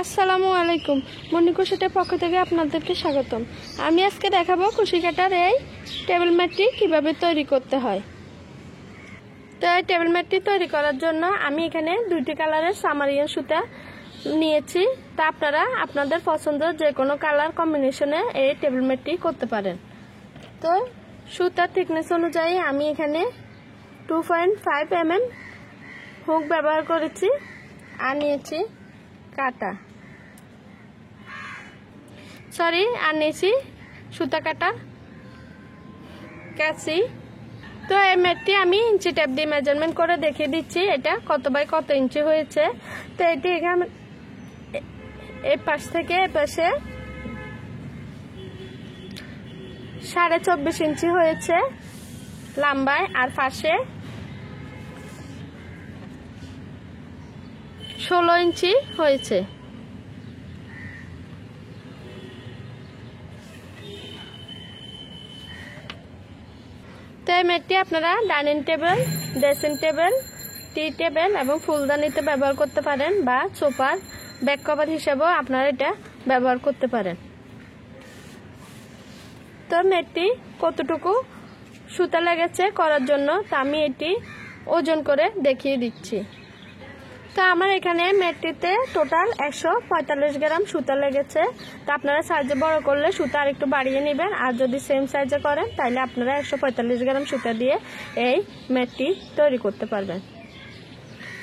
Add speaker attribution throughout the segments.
Speaker 1: আসসালামু আলাইকুম। মনি কুশিটার পক্ষ থেকে আপনাদেরকে স্বাগতম। আমি আজকে দেখাবো কুশি কাটার এই টেবিল ম্যাটটি কীভাবে তৈরি করতে হয়। তো এই টেবিল ম্যাটটি তৈরি করার জন্য আমি এখানে দুইটি কালারের সামারিয়ান সুতা নিয়েছি। তা আপনারা আপনাদের পছন্দ যে কোনো কালার কম্বিনেশনে এই টেবিল ম্যাটটি করতে পারেন। তো সুতার থিকনেস অনুযায়ী আমি এখানে 2.5 mm হুক ব্যবহার করেছি আর নিয়েছি কাটা আর নিয়েছি সুতা কাটা কাঁচি। তো এই ম্যাটটি আমি ইঞ্চি টেপ দিয়ে মেজারমেন্ট করে দেখিয়ে দিচ্ছি এটা কত বাই কত ইঞ্চি হয়েছে। তো এটি এখানে এই পাশ থেকে এই পাশে 24.5 ইঞ্চি হয়েছে লম্বায়, আর পাশে 16 ইঞ্চি হয়েছে। তো এই ম্যাটটি আপনারা ডাইনিং টেবিল, ড্রেসিং টেবিল, টি টেবিল এবং ফুলদানিতে ব্যবহার করতে পারেন, বা সোফার ব্যাক কভার হিসেবেও আপনারা এটা ব্যবহার করতে পারেন। তো ম্যাটটি কতটুকু সুতা লেগেছে করার জন্য তা আমি এটি ওজন করে দেখিয়ে দিচ্ছি। তো আমার এখানে ম্যাটটিতে টোটাল 145 গ্রাম সুতা লেগেছে। তো আপনারা সাইজে বড় করলে সুতা আর একটু বাড়িয়ে নেবেন, আর যদি সেম সাইজে করেন তাহলে আপনারা 145 গ্রাম সুতা দিয়ে এই ম্যাটটি তৈরি করতে পারবেন।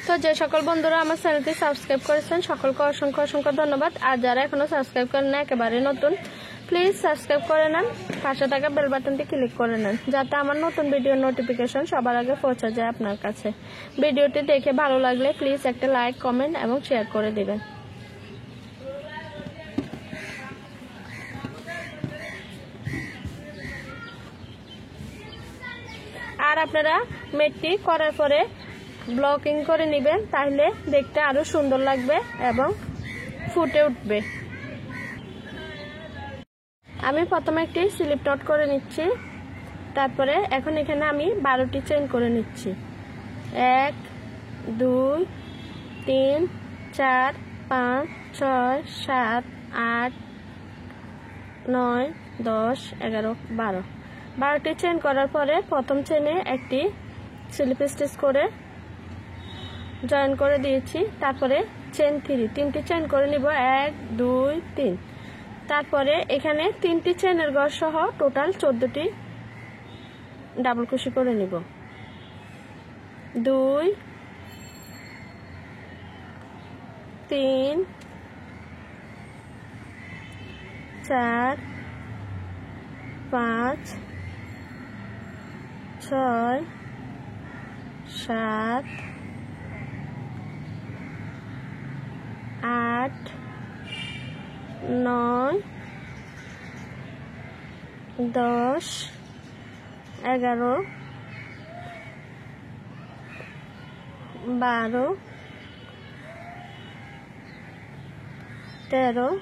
Speaker 1: তো যে সকল বন্ধুরা আমার চ্যানেলটি সাবস্ক্রাইব করেছেন সকলকে অসংখ্য অসংখ্য ধন্যবাদ। আর যারা এখনো সাবস্ক্রাইব করেন না, একেবারে নতুন, প্লিজ সাবস্ক্রাইব করে নেন, পাশে থাকা বেল বাটনটি ক্লিক করে নেন, যাতে আমার নতুন ভিডিওর নোটিফিকেশন সবার আগে পৌঁছে যায় আপনার কাছে। ভিডিওটি দেখে ভালো লাগলে প্লিজ একটা লাইক, কমেন্ট এবং শেয়ার করে দিবেন। আর আপনারা ম্যাটটি করার পরে ব্লকিং করে নেবেন, তাহলে দেখতে আরো সুন্দর লাগবে এবং ফুটে উঠবে। আমি প্রথমে একটি স্লিপ নট করে নিচ্ছি, তারপরে এখন এখানে আমি 12টি চেইন করে নিচ্ছি। 1 2 3 4 5 6 7 8 9 10 11 12টি চেইন করার পরে প্রথম চেইনে একটি স্লিপ স্টিচ করে জয়েন করে দিয়েছি। তারপরে চেইন 3টি চেইন করে নিব, 1 2 3। তারপরে এখানে 3টি চেইনের ঘর সহ টোটাল 14টি ডাবল কুশি করে নিব। 2 3 4 5 6 7 8 9 10 11 12 13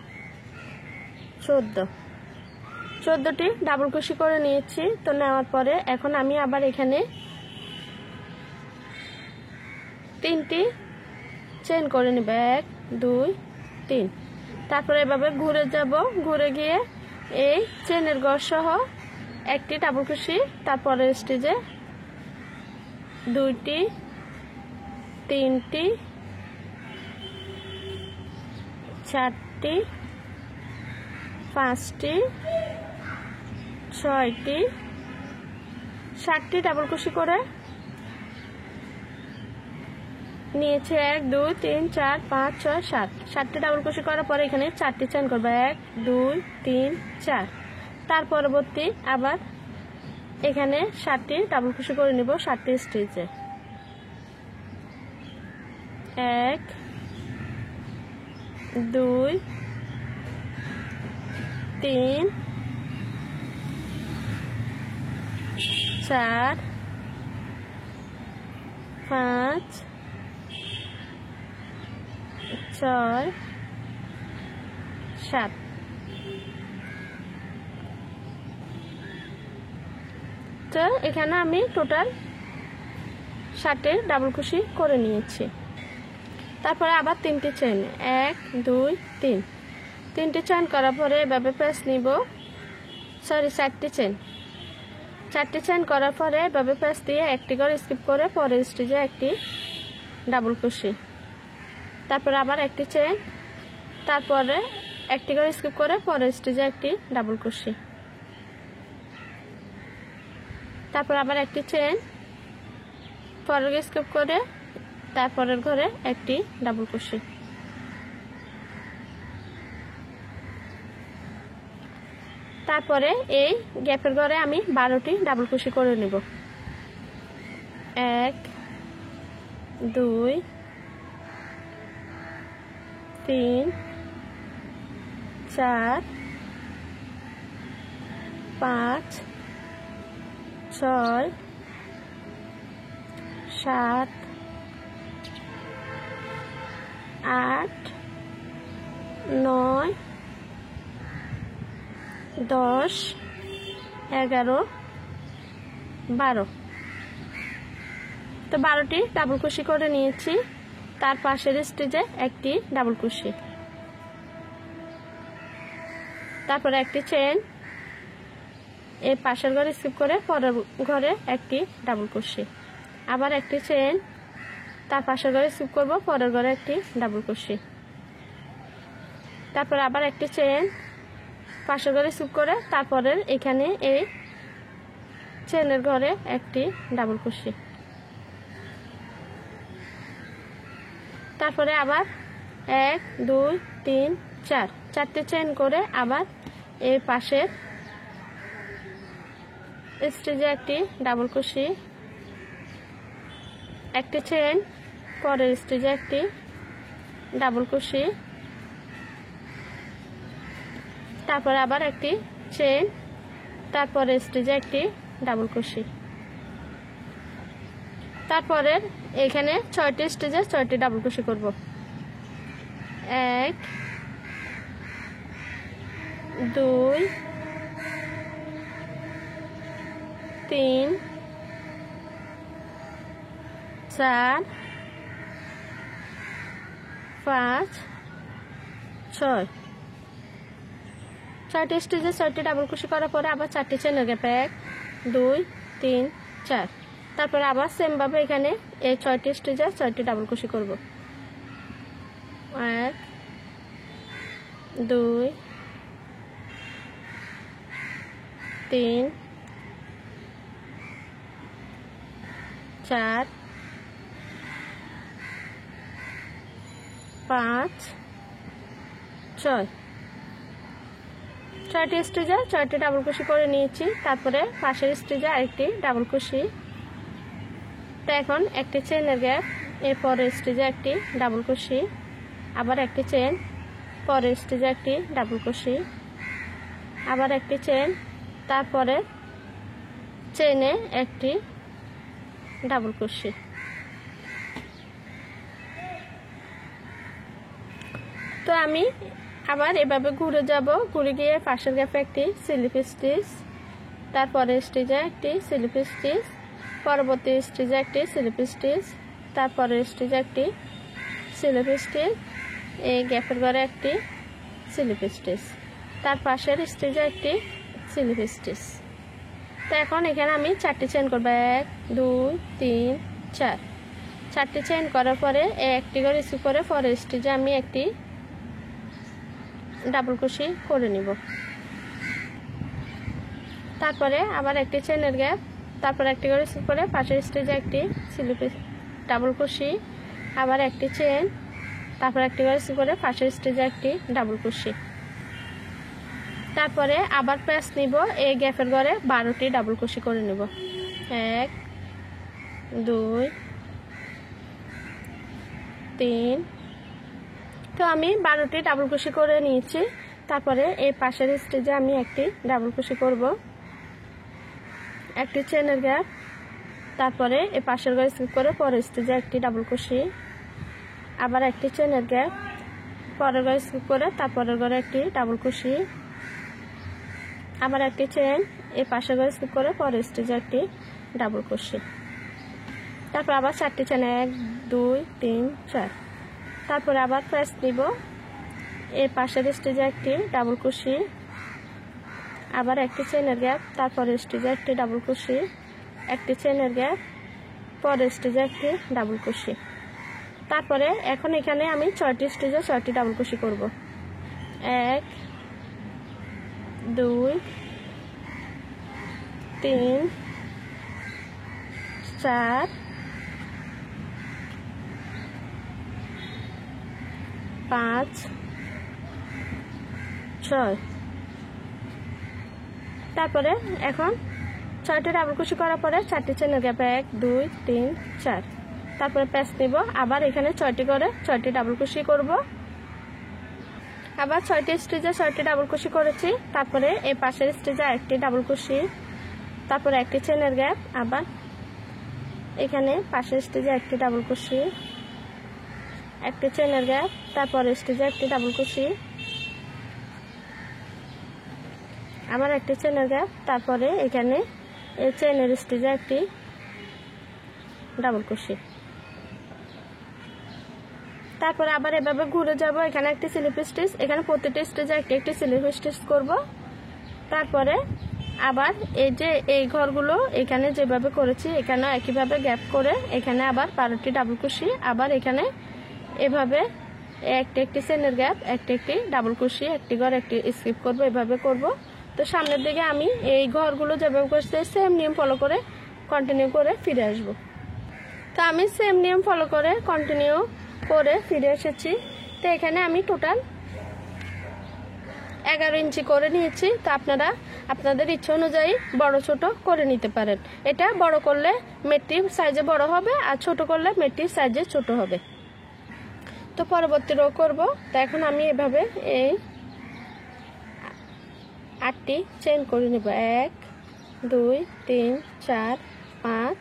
Speaker 1: 14টি ডাবল কুশি করে নিয়েছি। তো নেওয়ার পরে এখন আমি আবার এখানে 3টি চেইন করে নিব, 1 2 3। তারপরে এভাবে ঘুরে যাব, ঘুরে গিয়ে এই চেইনের ঘর সহ একটি ডাবল কুশি, তারপরে স্টিচে 2টি 3টি 4টি 5টি 6টি 7টি ডাবল কুশি করে নিয়েছে। 1 2 3 4 5 6 7 7টি ডাবল কুশি করার পরে এখানে 4টি চেইন করব, 1 2 3 4। তার পরবর্তী আবার এখানে 7টি ডাবল কুশি করে নিব 7টি স্টিচে, 1 2 3 4 5 6 7। তো এখানে আমি টোটাল 7টি ডাবল কুশি করে নিয়েছি। তারপরে আবার 3টি চেন 1 2 3 3টি চেন করার পরে এভাবে প্রেস নিব, সরি 4টি চেন 4টি চেন করার পরে এভাবে প্রেস দিয়ে একটি করে স্কিপ করে পরের স্টিচে একটি ডাবল ক্রোশে, তারপরে আবার একটি চেন, তারপরে একটি করে স্কিপ করে পরের স্টিচে একটি ডাবল ক্রোশে, তারপর আবার একটি চেন, পরের স্কিপ করে তারপরের ঘরে একটি ডাবল ক্রোশে, তারপরে এই গ্যাপের ঘরে আমি 12টি ডাবল ক্রোশে করে নেব। 1 2 3 4 5 6 7 8 9 10 11 12। তো 12টি ডাবল ক্রোশে করে নিয়েছি, তার পাশের স্টিচে একটি ডাবল ক্রোশে, তারপরে একটি চেন, এই পাশের ঘরে স্কিপ করে পরের ঘরে একটি ডাবল ক্রোশে, আবার একটি চেন, তার পাশের ঘরে স্কিপ করব পরের ঘরে একটি ডাবল ক্রোশে, তারপর আবার একটি চেন, পাশের ঘরে স্কিপ করে তারপরে এখানে এই চেনের ঘরে একটি ডাবল ক্রোশে, তারপরে আবার 1 2 3 4 4টি চেন করে আবার এই পাশের স্টিচে একটি ডাবল ক্রোশে, একটি চেন, পরের স্টিচে একটি ডাবল ক্রোশে, তারপরে আবার একটি চেন, তারপরে স্টিচে একটি ডাবল ক্রোশে, তারপরে এখানে 6টি স্টিচে 6টি ডাবল ক্রোশে করব। 1 2 3 4 5 6 6টি স্টিচে 6টি ডাবল ক্রোশে করার পরে আবার 4টি চেনের গ্যাপে 1 2 3 4, তারপরে আবার সেম ভাবে এখানে এই 6টি স্টিচে 6টি ডাবল ক্রোশে করব। 1 2 3 4 5 6 6টি স্টিচে 6টি ডাবল ক্রোশে করে নিয়েছি, তারপরে পাশের স্টিচে আরেকটি ডাবল ক্রোশে, তো এখন একটি চেনের গ্যাপ, এরপরের স্টিচে একটি ডাবল ক্রোশে, আবার একটি চেন, পরের স্টিচে একটি ডাবল ক্রোশে, আবার একটি চেন, তারপরে চেনে একটি ডাবল ক্রোশে। তো আমি আবার এভাবে ঘুরে যাব, ঘুরে গিয়ে পাশের গ্যাপে একটি স্লিপ স্টিচ, তারপরে স্টিচে একটি স্লিপ স্টিচ, পরবর্তী স্টিচে একটি স্লিপ স্টিচ, তারপরে স্টিচে একটি স্লিপ স্টিচ, এই গ্যাপের ঘরে একটি স্লিপ স্টিচ, তার পাশের স্টিচে একটি স্লিপ স্টিচ। তো এখন এখানে আমি 4টি চেন করব। 1 2 3 4 4টি চেন করার পরে একটি করে স্কিপ করে পরের স্টিচে আমি একটি ডাবল ক্রোশে করে নিব, তারপরে আবার একটি চেনের গ্যাপ, তারপর একটি করে স্কিপ করে পাশের স্টিচে একটি স্লিপ ডাবল ক্রোশে, আবার একটি চেন, তারপর একটি করে স্কিপ করে পাশের স্টিচে একটি ডাবল ক্রোশে, তারপরে আবার প্রেস নিব, এই গ্যাপের ঘরে 12টি ডাবল ক্রোশে করে নেব। 1 2 3, তো আমি 12টি ডাবল ক্রোশে করে নিয়েছি, তারপরে এই পাশের স্টিচে আমি একটি ডাবল ক্রোশে করব, একটি চেনের গ্যাপ, তারপরে এই পাশের ঘরে স্কিপ করে পরের স্টিচে একটি ডাবল ক্রোশে, আবার একটি চেনের গ্যাপ, পরের ঘরে স্কিপ করে তারপরের ঘরে একটি ডাবল ক্রোশে, আবার একটি চেন, এই পাশের ঘরে স্কিপ করে পরের স্টিচে একটি ডাবল ক্রোশে, তারপর আবার 4টি চেন 1 2 3 4 তারপরে আবার প্যাচ নিব, এই পাশের স্টিচে একটি ডাবল কুশি, আবার একটি চেনের গ্যাপ, তারপরে স্টিচে একটি ডাবল কুশি, একটি চেনের গ্যাপ, পরের স্টিচে একটি ডাবল কুশি। তারপরে এখন এখানে আমি 6টি স্টিচে 6টি ডাবল কুশি করব। 1 2 3 4 5 6। তারপরে এখন 6টি ডাবল কুশি করার পরে 4টি চেনের গ্যাপ 1 2 3 4। তারপরে প্যাচ নিব, আবার এখানে 6টি করে 6টি ডাবল কুশি করব। আবার 6টি স্টিচে 6টি ডাবল কুশি করেছি। তারপরে এই পাশের স্টিচে একটি ডাবল কুশি, তারপরে একটি চেনের গ্যাপ, আবার এখানে পাশের স্টিচে একটি ডাবল কুশি, একটি চেনের গ্যাপ, তারপরে স্টিচে একটি ডাবল কুশি, আবার একটি চেনের গ্যাপ, তারপরে এখানে এই চেনের স্টিচে একটি ডাবল কুশি। তারপরে আবার এভাবে ঘুরে যাব, এখানে একটি স্লিপ স্টিচ, এখানে প্রতিটি স্টিচে একটি একটি স্লিপ স্টিচ করব। তারপরে আবার এই যে এই ঘরগুলো এখানে যেভাবে করেছি এখানে একইভাবে গ্যাপ করে এখানে আবার 12টি ডাবল কুশি, আবার এখানে এভাবে একটি একটি চেনের গ্যাপ, একটি একটি ডাবল কুশি, একটি ঘর একটি স্কিপ করব, এভাবে করব। তো সামনের দিকে আমি এই ঘরগুলো যেভাবে করছি সেম নিয়ম ফলো করে কন্টিনিউ করে ফিরে আসব। তো আমি সেম নিয়ম ফলো করে কন্টিনিউ করে ফিরে এসেছি। তো এখানে আমি টোটাল 11 ইঞ্চি করে নিয়েছি। তো আপনারা আপনাদের ইচ্ছা অনুযায়ী বড় ছোট করে নিতে পারেন। এটা বড় করলে মেট্রির সাইজে বড় হবে, আর ছোট করলে মেট্রির সাইজে ছোট হবে। তো পরবর্তী রো করব। তো এখন আমি এভাবে এই 8টি চেইন করে নেব। 1 2 3 4 5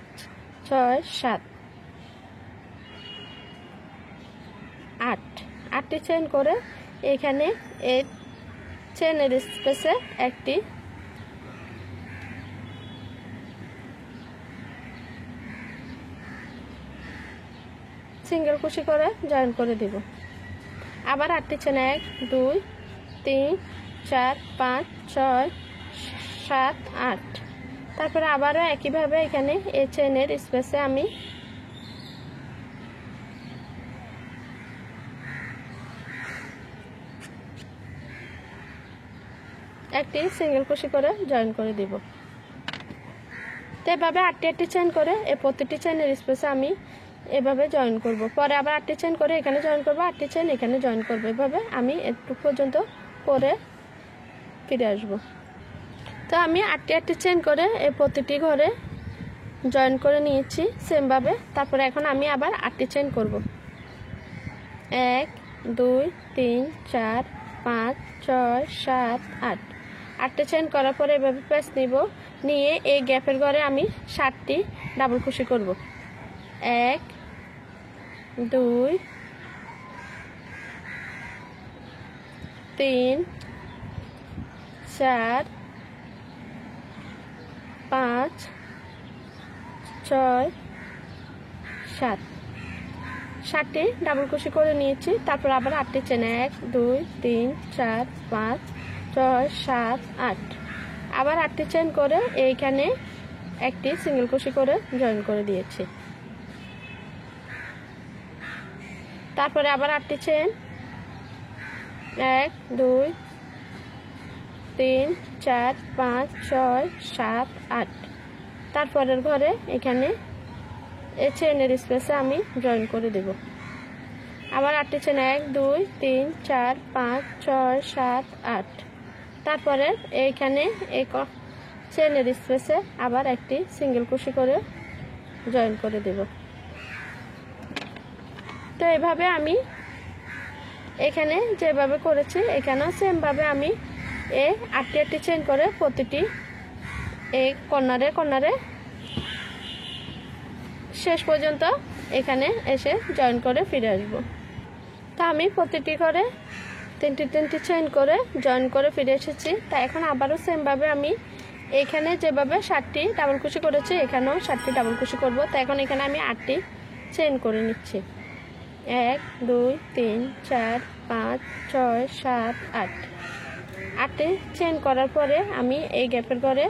Speaker 1: 6 7 8। 8টি চেইন করে এখানে এই চেনের স্পেসে একটি সিঙ্গেল কুশি করে জয়েন করে দিব। আবার 8টি চেন 1 2 3 4 5 6 7 8। তারপরে আবারও একইভাবে এখানে এই চেনের স্পেসে আমি একটি সিঙ্গেল কুশি করে জয়েন করে দিব। তো এভাবে 8টি চেন করে এই প্রতিটি চেনের স্পেসে আমি এভাবে জয়েন করব। পরে আবার 8টি চেন করে এখানে জয়েন করব, 8টি চেন এখানে জয়েন করব। এভাবে আমি একটু পর্যন্ত করে ফিরে আসব। তো আমি 8টি চেন করে এই প্রতিটি ঘরে জয়েন করে নিয়েছি সেমভাবে। তারপরে এখন আমি আবার 8টি চেন করব। 1 2 3 4 5 6 7 8। 8টি চেন করার পরে এভাবে প্যাচ নিব, নিয়ে এই গ্যাপের ঘরে আমি 7টি ডাবল কুশি করব। 1 2 3 4 5 6 7। 7টি ডাবল কুশি করে নিয়েছি। তারপর আবার 8টি চেন 1 2 3 4 5 6 7 8। আবার 8টি চেন করে এইখানে একটি সিঙ্গেল কুশি করে জয়েন করে দিয়েছি। তারপরে আবার 8টি চেন 1 2 3 4 5 6 7 8। তারপরের ঘরে এখানে এই চেনের স্পেসে আমি জয়েন করে দেব। আবার 8টি চেন 1 2 3 4 5 6 7 8। তারপরে এইখানে এই চেনের স্পেসে আবার একটি সিঙ্গেল কুশি করে জয়েন করে দেব। তো এইভাবে আমি এখানে যেভাবে করেছি এখানেও সেমভাবে আমি এই 8টি চেন করে প্রতিটি এই কর্নারে কর্নারে শেষ পর্যন্ত এখানে এসে জয়েন করে ফিরে আসব। তা আমি প্রতিটি করে 3টি চেইন করে জয়েন করে ফিরে এসেছি। তা এখন আবারও সেমভাবে আমি এখানে যেভাবে 7টি ডাবল কুশি করেছি এখানেও 7টি ডাবল কুশি করব। তা এখন এখানে আমি 8টি চেইন করে নিচ্ছি। 1 2 3 4 5 6 7 8 8টি চেইন করার পরে আমি এই গ্যাপের ঘরে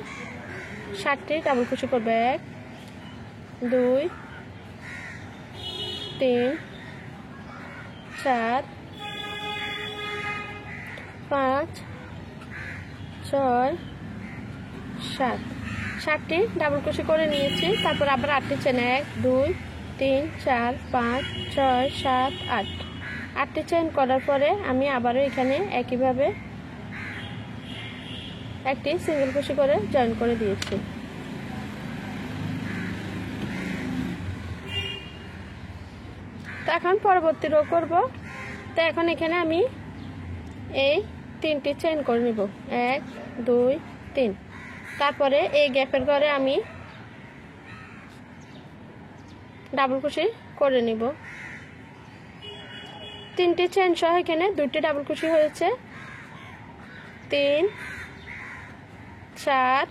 Speaker 1: 7টি ডাবল কুশি করব 1 2 3 4 5 6 7 7টি ডাবল কুশি করে নিয়েছি। তারপর আবার 8টি চেন 1 2 3 4 5 6 7 8 8টি চেন করার পরে আমি আবারও এখানে একইভাবে একটি সিঙ্গেল কুশি করে জয়েন করে দিয়েছি। তো এখন পরবর্তী রো করব। তো এখন এখানে আমি এই 3টি চেইন করে নিব 1 2 3। তারপরে এই গ্যাপের ঘরে আমি ডাবল কুশি করে নিব। 3টি চেইন সহ এখানে 2টি ডাবল কুশি হয়েছে 3 4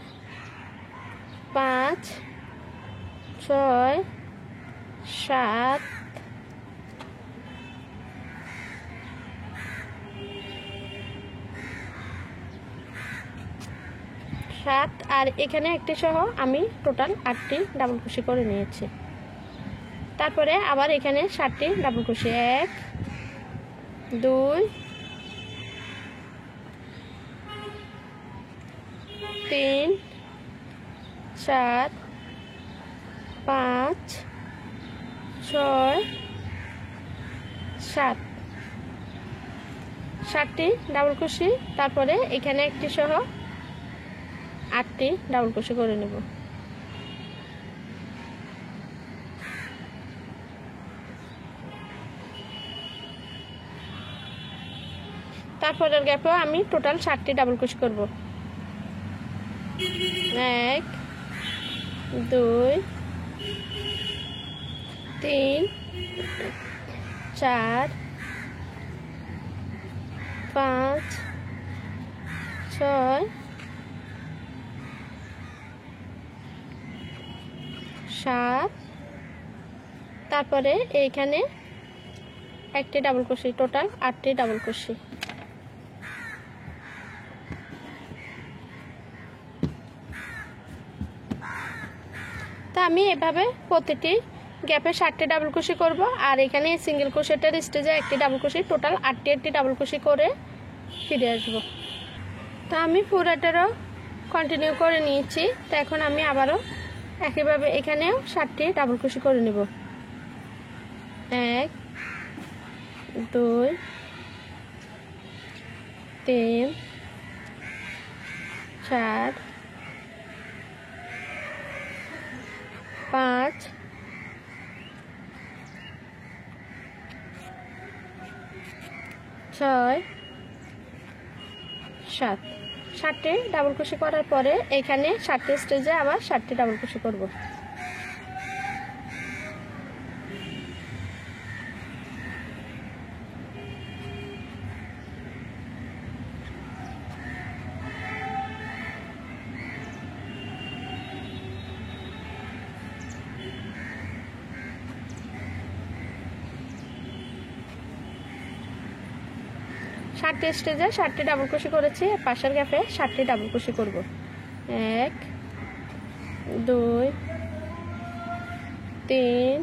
Speaker 1: 5 6 7 7 আর এখানে একটি সহ আমি টোটাল 8টি ডাবল কুশি করে নিয়েছি। তারপরে আবার এখানে 7টি ডাবল কুশি 1 2 3 4 5 6 7 7টি ডাবল কুশি। তারপরে এখানে একটি সহ 8টি ডাবল কুশি করে নেব। তারপরের গ্যাপেও আমি টোটাল 7টি ডাবল কুশি করব 1 2 3 4 5 6 7। তারপরে এইখানে একটি ডাবল কুশি, টোটাল 8টি ডাবল কুশি। তো আমি এভাবে প্রতিটি গ্যাপে 7টি ডাবল কুশি করব আর এখানে সিঙ্গেল ক্রোশেটের স্টেজে একটি ডাবল কুশি, টোটাল 8টি ডাবল কুশি করে ফিরে আসব। তো আমি পুরোটারও কন্টিনিউ করে নিয়েছি। তো এখন আমি আবারও একইভাবে এখানেও 7টি ডাবল কুশি করে নেব 1 2 3 4 5 6 7। 7টি ডাবল কুশি করার পরে এখানে 7টি স্টেজে আবার 7টি ডাবল কুশি করব। ষাটটি স্টেজে 7টি ডাবল কুশি করেছি। পাশের গ্যাপে 7টি ডাবল কুশি করব 1 2 3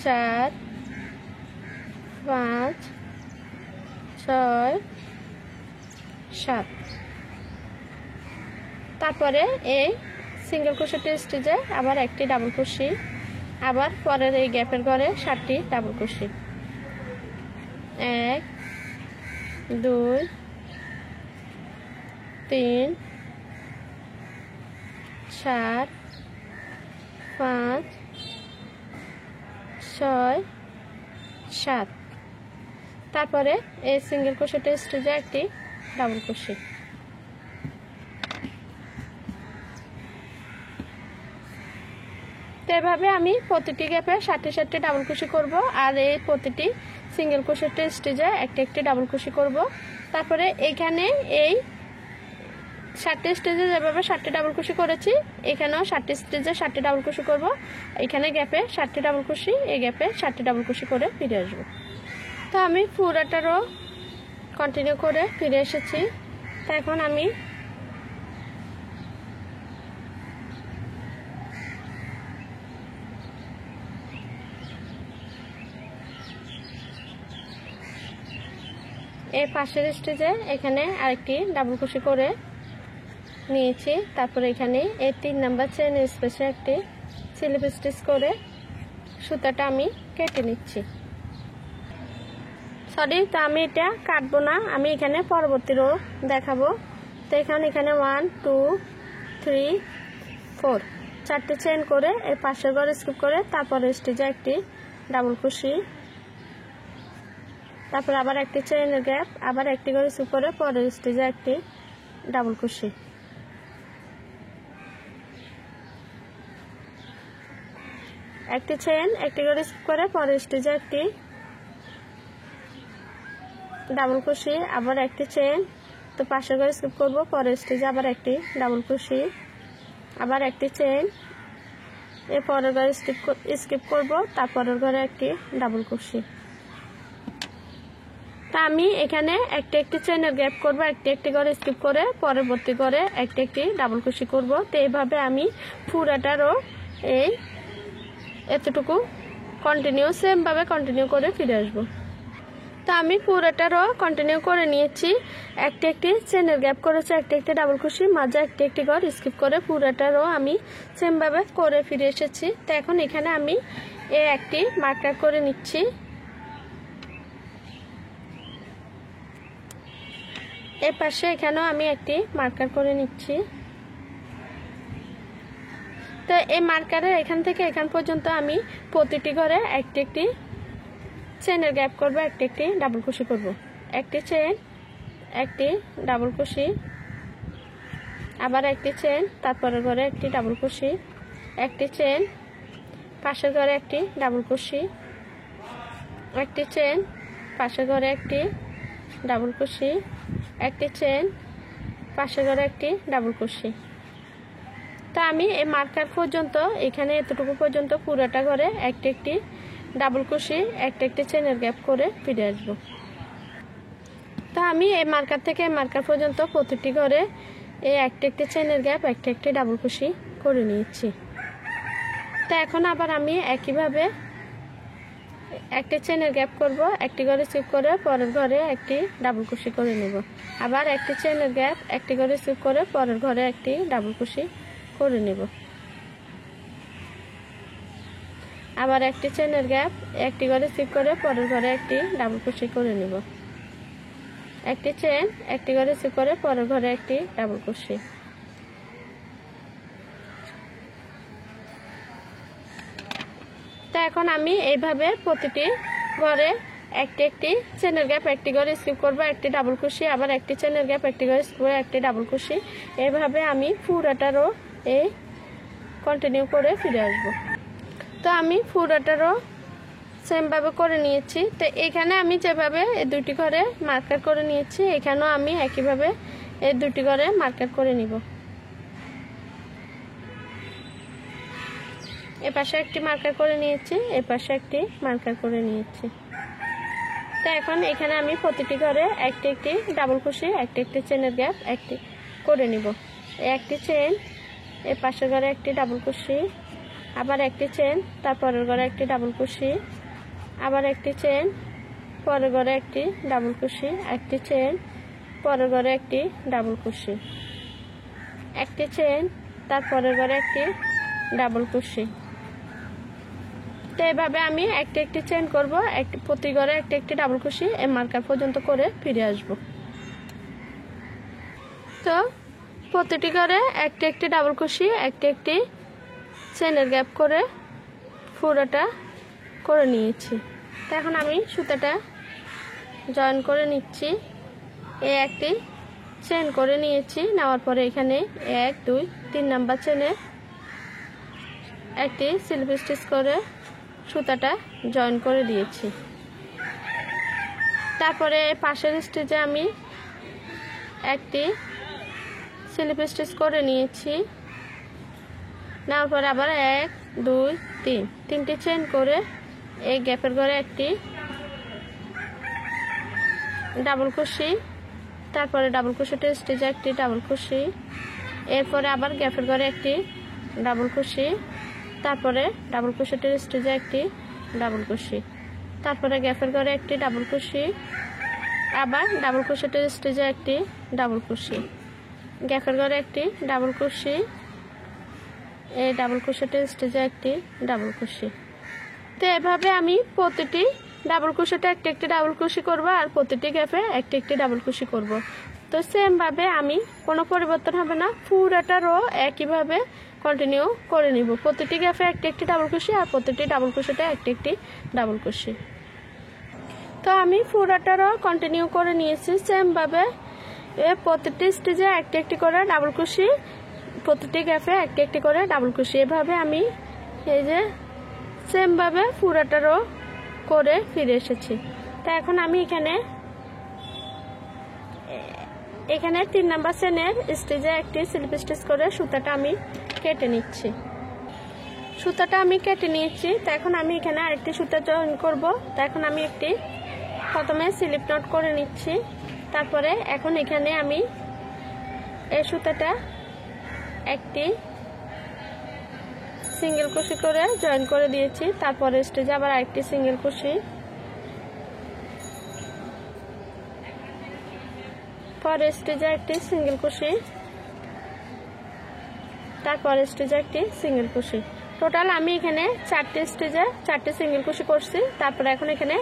Speaker 1: 4 5 6 7। তারপরে এই সিঙ্গেল ক্রোশেট স্টিচে আবার একটি ডাবল কুশি, আবার পরের এই গ্যাপের ঘরে 7টি ডাবল কুশি 1 2 3 4 5 6 7। তারপরে এই সিঙ্গেল ক্রোশেট স্টিচে একটি ডাবল কুশি। তো এভাবে আমি প্রতিটি গ্যাপে 7টি ডাবল কুশি করব আর এই প্রতিটি সিঙ্গেল ক্রোশেট স্টিচে একটি ডাবল কুশি করব। তারপরে এখানে এই 7টি স্টিচে যেভাবে 7টি ডাবল ক্রোশে করেছি এখানেও 7টি স্টিচে 7টি ডাবল ক্রোশে করব। এখানে গ্যাপে 7টি ডাবল ক্রোশে, এই গ্যাপে 7টি ডাবল ক্রোশে করে ফিরে আসব। তো আমি পুরোটারও কন্টিনিউ করে ফিরে এসেছি। তো এখন আমি এই পাশের স্টিচে এখানে আরেকটি ডাবল ক্রোশে করে নিয়েছি। তারপরে এখানে এই 3 নাম্বার চেনের স্পেসে একটি স্লিপ স্টিচ করে সুতাটা আমি কেটে নিচ্ছি। সরি, তো আমি এটা কাটবো না, আমি এখানে পরবর্তী রো দেখাবো। তো এখানে 1 2 3 4 4টি চেন করে এই পাশের ঘর স্কিপ করে তারপরে স্টিচে একটি ডাবল ক্রোশে, তারপর আবার একটি চেনের গ্যাপ, আবার একটি করে স্কিপ করে পরের স্টিচে একটি ডাবল ক্রোশে, একটি চেন, একটি করে স্কিপ করে পরের স্টিচে একটি ডাবল ক্রোশে, আবার একটি চেন, তো পাশের ঘরে স্কিপ করব, পরের স্টিচে আবার একটি ডাবল ক্রোশে, আবার একটি চেন, এর পরের ঘরে স্কিপ করব, তারপরের ঘরে একটি ডাবল ক্রোশে। তা আমি এখানে একটি চেনের গ্যাপ করব, একটি করে স্কিপ করে পরবর্তী ঘরে একটি ডাবল ক্রোশে করব। তো এইভাবে আমি পুরাটারও এই এতটুকু কন্টিনিউ সেম ভাবে কন্টিনিউ করে ফিরে আসব। তো আমি পুরোটারও কন্টিনিউ করে নিয়েছি, একটি চেনের গ্যাপ করেছি, একটি ডাবল ক্রোশে, মাঝে একটি ঘর স্কিপ করে পুরোটারও আমি সেম ভাবে করে ফিরে এসেছি। তো এখন এখানে আমি একটি মার্কার করে নিচ্ছি। এর পাশে এখানেও আমি একটি মার্কার করে নিচ্ছি। তো এই মার্কারের এখান থেকে এখান পর্যন্ত আমি প্রতিটি ঘরে একটি চেনের গ্যাপ করব, একটি ডাবল ক্রোশে করব, একটি চেন, একটি ডাবল ক্রোশে, আবার একটি চেন, তারপরের ঘরে একটি ডাবল ক্রোশে, একটি চেন, পাশের ঘরে একটি ডাবল ক্রোশে, একটি চেন, পাশের ঘরে একটি ডাবল ক্রোশে, একটি চেন, পাশের ঘরে একটি ডাবল ক্রোশে। তা আমি এই মার্কার পর্যন্ত এখানে এতটুকু পর্যন্ত পুরোটা ঘরে একটি ডাবল ক্রোশে, একটি চেনের গ্যাপ করে ফিরে আসব। তা আমি এই মার্কার থেকে মার্কার পর্যন্ত প্রতিটি ঘরে এই একটি চেনের গ্যাপ, একটি ডাবল ক্রোশে করে নিয়েছি। তা এখন আবার আমি একইভাবে একটি চেনের গ্যাপ করব, একটি ঘরে স্কিপ করে পরের ঘরে একটি ডাবল ক্রোশে করে নেব, আবার একটি চেনের গ্যাপ, একটি ঘরে স্কিপ করে পরের ঘরে একটি ডাবল ক্রোশে করে নেব, আবার একটি চেনের গ্যাপ, একটি ঘরে স্কিপ করে পরের ঘরে একটি ডাবল ক্রোশে করে নেব, একটি চেন, একটি ঘরে স্কিপ করে পরের ঘরে একটি ডাবল ক্রোশে। তো এখন আমি এইভাবে প্রতিটি ঘরে একটি চেনের গ্যাপ, একটি ঘরে স্কিপ করব, একটি ডাবল ক্রোশে, আবার একটি চেনের গ্যাপ, একটি ঘরে স্কিপ করে একটি ডাবল ক্রোশে, এইভাবে আমি পুরোটারও এই কন্টিনিউ করে ফিরে আসব। তো আমি পুরোটারও সেম ভাবে করে নিয়েছি। তো এখানে আমি যেভাবে এই দুটি ঘরে মার্কার করে নিয়েছি এখানেও আমি একইভাবে এই দুটি ঘরে মার্কার করে নিব। এ পাশে একটি মার্কার করে নিয়েছি, এ পাশে একটি মার্কার করে নিয়েছি। তো এখন এখানে আমি প্রতিটি ঘরে একটি ডাবল ক্রোশে, একটি চেনের গ্যাপ একটি করে নিব। একটি চেন, এর পাশের ঘরে একটি ডাবল ক্রোশে, আবার একটি চেন, তারপরের ঘরে একটি ডাবল ক্রোশে, আবার একটি চেন, পরের ঘরে একটি ডাবল ক্রোশে, একটি চেন, পরের ঘরে একটি ডাবল ক্রোশে, একটি চেন, তারপরের ঘরে একটি ডাবল ক্রোশে। তো এভাবে আমি একটি চেন করব, প্রতি ঘরে একটি ডাবল ক্রোশে এই মার্কার পর্যন্ত করে ফিরে আসব। তো প্রতিটি ঘরে একটি ডাবল ক্রোশে, একটি চেনের গ্যাপ করে পুরোটা করে নিয়েছি। তো এখন আমি সুতাটা জয়েন করে নিচ্ছি। একটি চেন করে নিয়েছি, নেওয়ার পরে এখানে 1 2 3 নাম্বার চেনে একটি স্লিপ স্টিচ করে সুতাটা জয়েন করে দিয়েছি। তারপরে পাশের স্টিচে আমি একটি স্লিপ স্টিচ করে নিয়েছি। নেওয়ার পরে আবার 1 2 3 তিনটি চেন করে এই গ্যাপের ঘরে একটি ডাবল কুশি, তারপরে ডাবল কুশিতে স্টিচে একটি ডাবল কুশি, এরপরে আবার গ্যাপের ঘরে একটি ডাবল কুশি, তারপরে ডাবল কুশিতে স্টিচে একটি ডাবল কুশি, তারপরে গ্যাপের ঘরে একটি ডাবল কুশি, আবার ডাবল কুশিতে স্টিচে একটি ডাবল কুশি, গ্যাপের ঘরে একটি ডাবল কুশি, এই ডাবল কুশিতে স্টিচে একটি ডাবল কুশি। তো এভাবে আমি প্রতিটি ডাবল কুশিতে একটি একটি ডাবল কুশি করব আর প্রতিটি গ্যাপে একটি একটি ডাবল কুশি করব। তো সেমভাবে আমি কোনো পরিবর্তন হবে না, পুরোটা রো একইভাবে কন্টিনিউ করে নিব। প্রতিটি গ্যাপে একটি একটি ডাবল কুশি আর প্রতিটি ডাবল কুশিতে একটি একটি ডাবল কুশি। তো আমি পুরোটা রো কন্টিনিউ করে নিয়েছি। সেমভাবে প্রতিটি স্টিচে একটি একটি করে ডাবল কুশি, প্রতিটি গ্যাপে একটি একটি করে ডাবল কুশি। এভাবে আমি এই যে সেমভাবে পুরোটা রো করে ফিরে এসেছি। তো এখন আমি এখানে 3 নাম্বার চেনের স্টিচে একটি স্লিপ স্টিচ করে সুতাটা আমি কেটে নিচ্ছি। সুতাটা আমি কেটে নিয়েছি। তো এখন আমি এখানে আরেকটি সুতা জয়েন করব। তো এখন আমি প্রথমে স্লিপ নট করে নিচ্ছি। তারপরে এখন এখানে আমি এই সুতাটা একটি সিঙ্গেল কুশি করে জয়েন করে দিয়েছি। তারপরে স্টিচে আবার আরেকটি সিঙ্গেল কুশি, পরে স্টিচে একটি সিঙ্গেল কুশি, তারপরে স্টিচে একটি সিঙ্গেল কুশি। টোটাল আমি এখানে 4টি স্টিচে 4টি সিঙ্গেল কুশি করছি। তারপরে এখন এখানে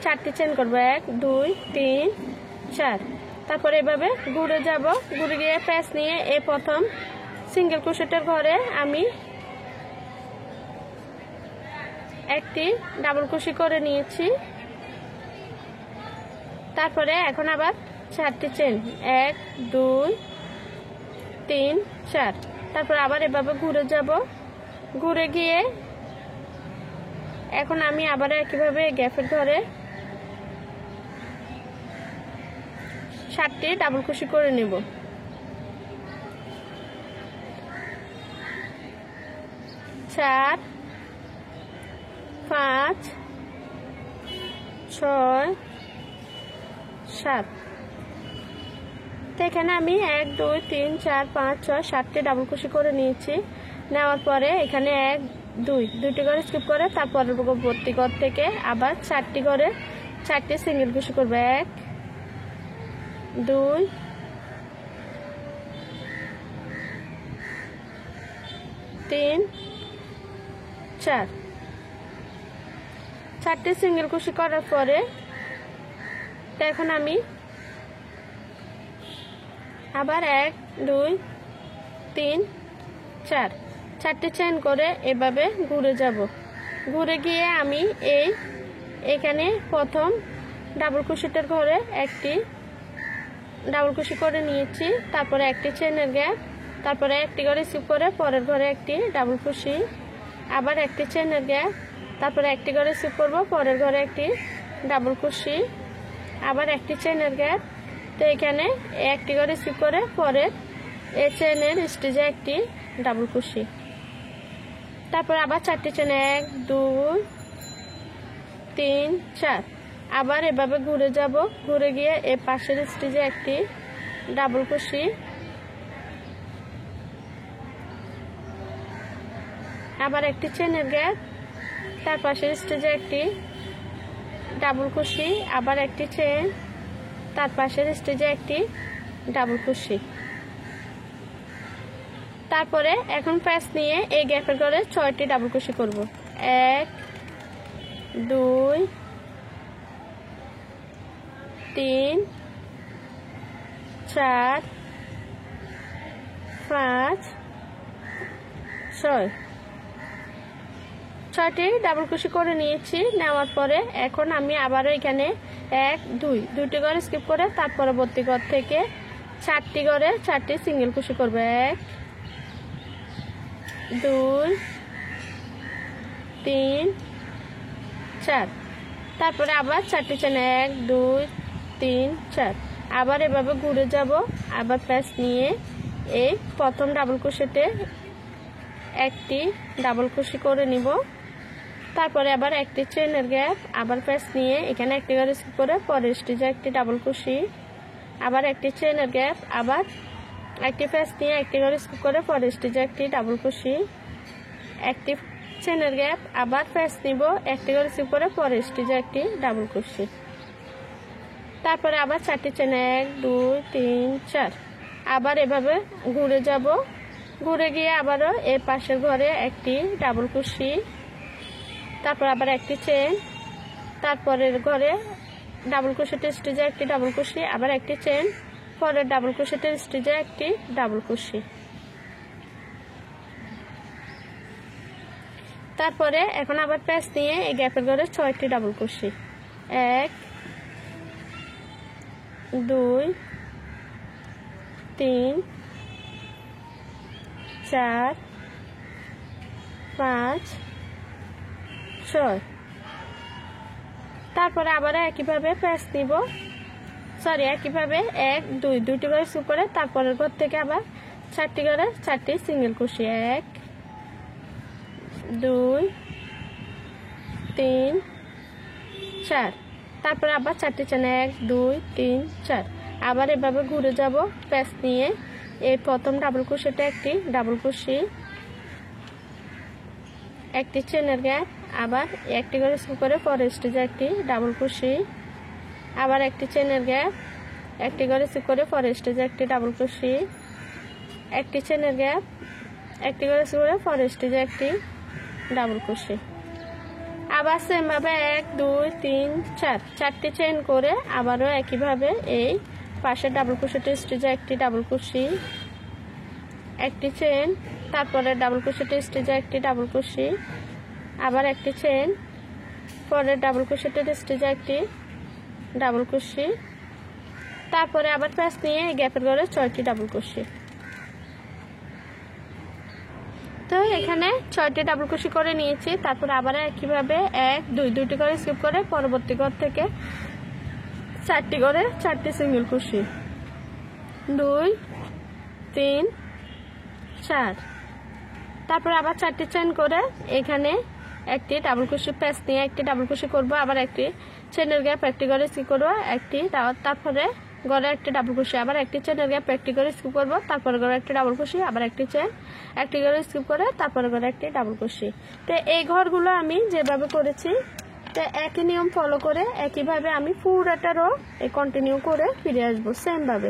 Speaker 1: 4টি চেন করব, 1 2 3 4। তারপরে এভাবে ঘুরে যাব, ঘুরে গিয়ে প্যাচ নিয়ে এই প্রথম সিঙ্গেল কুশিটার ঘরে আমি একটি ডাবল কুশি করে নিয়েছি। তারপরে এখন আবার 4টি চেন, 1 2 3 4। তারপর আবার এভাবে ঘুরে যাব, ঘুরে গিয়ে এখন আমি আবার একইভাবে গ্যাপের ঘরে 7টি ডাবল কুশি করে নেব। 4 5 6 7। তো এখানে আমি 1 2 3 4 5 6 7টি ডাবল কুশি করে নিয়েছি। নেওয়ার পরে এখানে 1 2 দুইটি করে স্কিপ করে তারপরে পরবর্তী ঘর থেকে আবার 4টি করে 4টি সিঙ্গেল কুশি করব, 1 2 3 4। 4টি সিঙ্গেল কুশি করার পরে এখন আমি আবার 1 2 3 4 4টি চেন করে এভাবে ঘুরে যাব। ঘুরে গিয়ে আমি এখানে প্রথম ডাবল কুশিটার ঘরে একটি ডাবল কুশি করে নিয়েছি। তারপরে একটি চেনের গ্যাপ, তারপরে একটি করে স্কিপ করে পরের ঘরে একটি ডাবল কুশি, আবার একটি চেনের গ্যাপ, তারপরে একটি করে স্কিপ করব পরের ঘরে একটি ডাবল কুশি, আবার একটি চেনের গ্যাপ। তো এখানে একটি করে স্কিপ করে পরের এই চেনের স্টিচে একটি ডাবল কুশি, তারপর আবার 4টি চেন, 1 2 3 4। আবার এভাবে ঘুরে যাব, ঘুরে গিয়ে এই পাশের স্টিচে একটি ডাবল কুশি, আবার একটি চেনের গ্যাপ, তার পাশের স্টিচে একটি ডাবল কুশি, আবার একটি চেন, তার পাশের স্টিচে একটি ডাবল কুশি। তারপরে এখন প্যাচ নিয়ে এই গ্যাপের ঘরে 6টি ডাবল কুশি করব, 1 2 3 4 5 6। 6টি ডাবল কুশি করে নিয়েছি। নেওয়ার পরে এখন আমি আবারও এখানে 1 2 দুইটি ঘরে স্কিপ করে তার পরবর্তী ঘর থেকে 4টি ঘরে 4টি সিঙ্গেল কুশি করব, 1 2 3 4। তারপরে আবার 4টি চেন, 1 2 3 4। আবার এভাবে ঘুরে যাব, আবার প্যাচ নিয়ে এই প্রথম ডাবল ক্রোশেটে একটি ডাবল ক্রোশি করে নিব। তারপরে আবার একটি চেনের গ্যাপ, আবার প্যাচ নিয়ে এখানে একটি করে স্কিপ করে পরের স্টিচে একটি ডাবল ক্রোশি, আবার একটি চেনের গ্যাপ, আবার একটি প্যাচ নিয়ে একটি করে স্কিপ করে পরের স্টিচে একটি ডাবল ক্রোশি, একটি চেনের গ্যাপ, আবার প্যাচ নিব, একটি করে স্কিপ করে পরের স্টিচে একটি ডাবল ক্রোশি। তারপরে আবার 4টি চেন, 1 2 3 4, আবার এভাবে ঘুরে যাব। ঘুরে গিয়ে আবারও এর পাশের ঘরে একটি ডাবল ক্রোশি, তারপর আবার একটি চেন, তারপরের ঘরে ডাবল ক্রোশেটের স্টিচে একটি ডাবল ক্রোশি, আবার একটি চেন, পরের ডাবল ক্রোশেটের স্টিচে একটি ডাবল ক্রোশি। তারপরে এখন আবার প্যাচ নিয়ে এই গ্যাপের ঘরে 6টি ডাবল ক্রোশি, 1 2 3 4 5 6। তারপরে আবার একইভাবে প্যাচ নিব, একইভাবে 1 2 দুটি করে স্কিপ করে তারপরের ঘর থেকে আবার 4টি করে 4টি সিঙ্গেল ক্রোশি, 1 2 3 4, তারপরে আবার 4টি চেন, 1 2 3 4, আবার এভাবে ঘুরে যাব। প্যাচ নিয়ে এই প্রথম ডাবল ক্রোশেটে একটি ডাবল ক্রোশি, একটি চেনের গ্যাপ, আবার একটি করে স্কিপ করে পরের স্টিচে একটি ডাবল ক্রোশি, আবার একটি চেনের গ্যাপ, একটি করে স্কিপ করে পরের স্টিচে একটি ডাবল ক্রোশি, একটি চেনের গ্যাপ, একটি করে স্কিপ করে পরের স্টিচে একটি ডাবল ক্রোশি। আবার সেম ভাবে 1 2 3 4, 4টি চেন করে আবারও একইভাবে এই পাশের ডাবল ক্রোশেটের স্টিচে একটি ডাবল ক্রোশি, একটি চেন, তারপরে ডাবল ক্রোশেটের স্টিচে একটি ডাবল ক্রোশি, আবার একটি চেন, পরের ডাবল ক্রোশেটের স্টিচে একটি ডাবল ক্রোশি, তারপরে আবার প্যাচ নিয়ে এই গ্যাপের ঘরে 6টি ডাবল ক্রোশি। তো এখানে 6টি ডাবল ক্রোশি করে নিয়েছি। তারপর আবার একইভাবে 1 2 দুটি করে স্কিপ করে পরবর্তী ঘর থেকে 4টি করে 4টি সিঙ্গেল ক্রোশি, 2 3 4, তারপর আবার 4টি চেন করে এখানে একটি ডাবল ক্রোশি, প্যাচ নিয়ে একটি ডাবল ক্রোশি করব, আবার একটি চেনের গ্যাপ, একটি করে স্কিপ করব, একটি, তারপরে ঘরে একটি ডাবল ক্রোশি, আবার একটি চেনের গ্যাপ, একটি করে স্কিপ করব, তারপরে ঘরে একটি ডাবল ক্রোশি, আবার একটি চেন, একটি করে স্কিপ করে তারপরে ঘরে একটি ডাবল ক্রোশি। তো এই ঘরগুলো আমি যেভাবে করেছি, তো একই নিয়ম ফলো করে একইভাবে আমি পুরোটা রো কন্টিনিউ করে ফিরে আসবো সেম ভাবে।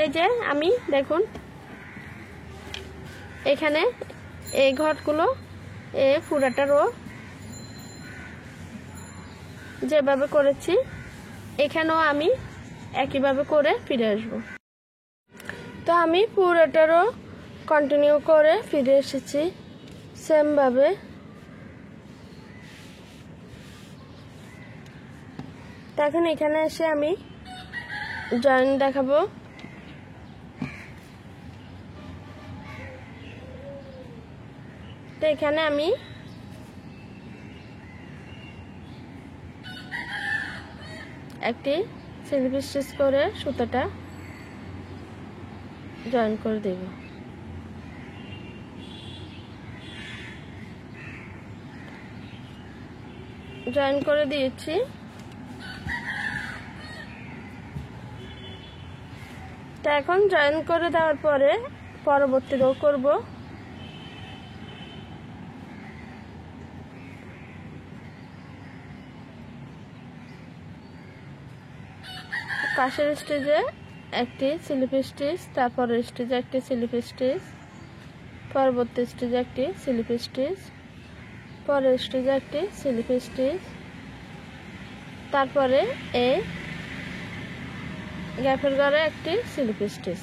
Speaker 1: এই যে আমি দেখুন এখানে এই ঘরগুলো এই পুরোটা রো যেভাবে করেছি এখানেও আমি একইভাবে করে ফিরে আসব। তো আমি পুরোটা রো কন্টিনিউ করে ফিরে এসেছি সেম ভাবে। এখন এখানে এসে আমি জয়েন দেখাবো। তো এখানে আমি একটি স্লিপ স্টিচ করে সুতোটা জয়েন করে দেব। জয়েন করে দিয়েছি। তো এখন জয়েন করে দেওয়ার পরে পরবর্তী রো করব। পাশের স্টিচে একটি স্লিপ স্টিচ, তারপরের স্টিচে একটি স্লিপ স্টিচ, পরবর্তী স্টিচে একটি স্লিপ স্টিচ, পরের স্টিচে একটি স্লিপ স্টিচ, তারপরে এই গ্যাপের ঘরে একটি স্লিপ স্টিচ।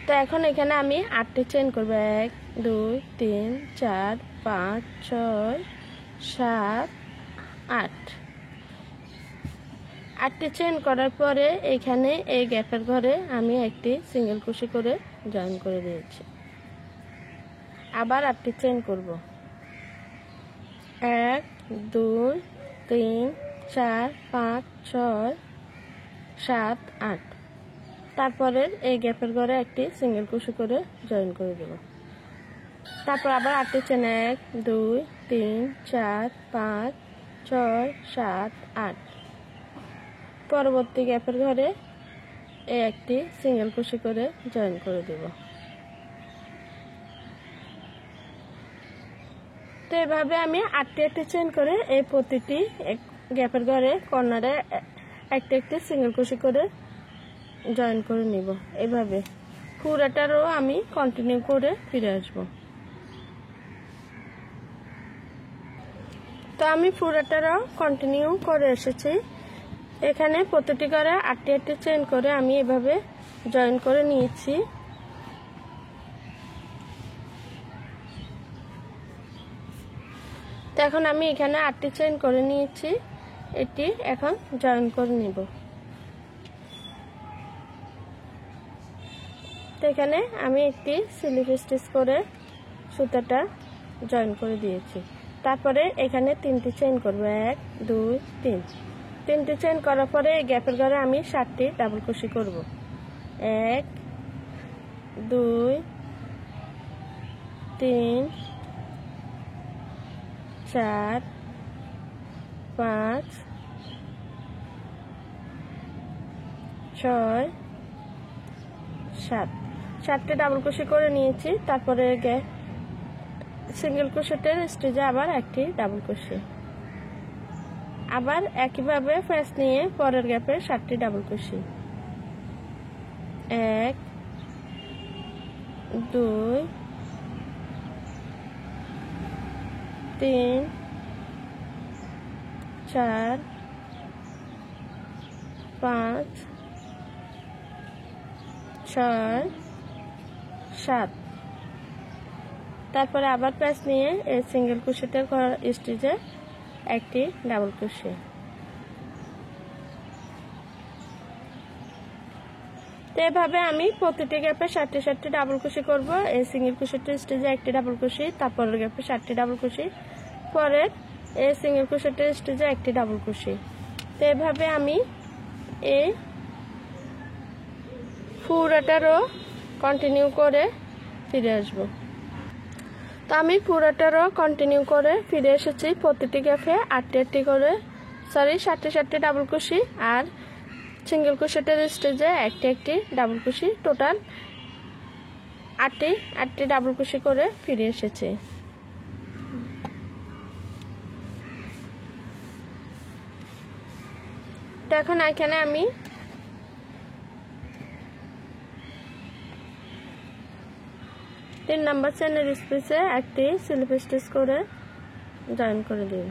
Speaker 1: তো এখন এখানে আমি 8টি চেইন করব। 1 2 3 4 5 6 7 8। 8টি চেইন করার পরে এখানে এই গ্যাপের ঘরে আমি একটি সিঙ্গেল ক্রোশি করে জয়েন করে দিয়েছি। আবার 8টি চেইন করব। 1 2 3 4 5 6 7 8 তারপরে এই গ্যাপের ঘরে একটি সিঙ্গেল ক্রোশে করে জয়েন করে দেব। তারপর আবার 8টি চেন 1 2 3 4 5 6 7 8 পরবর্তী গ্যাপের ঘরে এই একটি সিঙ্গেল ক্রোশে করে জয়েন করে দেব। তো এভাবে আমি 8টি চেন করে এই প্রতিটি গ্যাপের ঘরে কর্নারে একটি একটি সিঙ্গেল ক্রোশে করে জয়েন করে নিব। এভাবে পুরাটারও আমি কন্টিনিউ করে ফিরে আসব। তো আমি পুরাটারও কন্টিনিউ করে এসেছি। এখানে প্রতিটি ঘরে 8টি চেন করে আমি এভাবে জয়েন করে নিয়েছি। তো এখন আমি এখানে 8টি চেন করে নিয়েছি, এটি এখন জয়েন করে নিব। তো এখানে আমি একটি স্লিপ স্টিচ করে সুতাটা জয়েন করে দিয়েছি। তারপরে এখানে 3টি চেন করব 1 2 3। 3টি চেন করার পরে এই গ্যাপের ঘরে আমি 7টি ডাবল ক্রোশে করব 1 2 3 4 5 6 7 7টি ডাবল ক্রোশে করে নিয়েছি। তারপরে সিঙ্গেল ক্রোশেটের স্টিচে আবার একটি ডাবল ক্রোশে, আবার একইভাবে প্যাচ নিয়ে পরের গ্যাপে 7টি ডাবল ক্রোশে 1 2 3 4 5 6 7। তারপরে আবার প্যাচ নিয়ে এই সিঙ্গেল ক্রোশেটের স্টিচে একটি ডাবল ক্রোশে। তো এভাবে আমি প্রতিটি গ্যাপে 7টি ডাবল ক্রোশে করব। এই সিঙ্গেল ক্রোশেটের স্টিচে একটি ডাবল ক্রোশে, তারপরের গ্যাপে 7টি ডাবল ক্রোশে, পরের এই সিঙ্গেল ক্রোশেটের স্টিচে একটি ডাবল ক্রোশে। তো এভাবে আমি এই পুরাটারও কন্টিনিউ করে ফিরে আসব। তো আমি পুরাটারও কন্টিনিউ করে ফিরে এসেছি। প্রতিটি গ্যাপে 8টি করে 7টি ডাবল ক্রোশে আর সিঙ্গেল ক্রোশেটের স্টিচে একটি ডাবল ক্রোশে, টোটাল 8টি ডাবল ক্রোশে করে ফিরে এসেছি। তো এখন এখানে আমি 3 নম্বর চেনের স্পেসে একটি স্লিপ স্টিচ করে জয়েন করে দিব।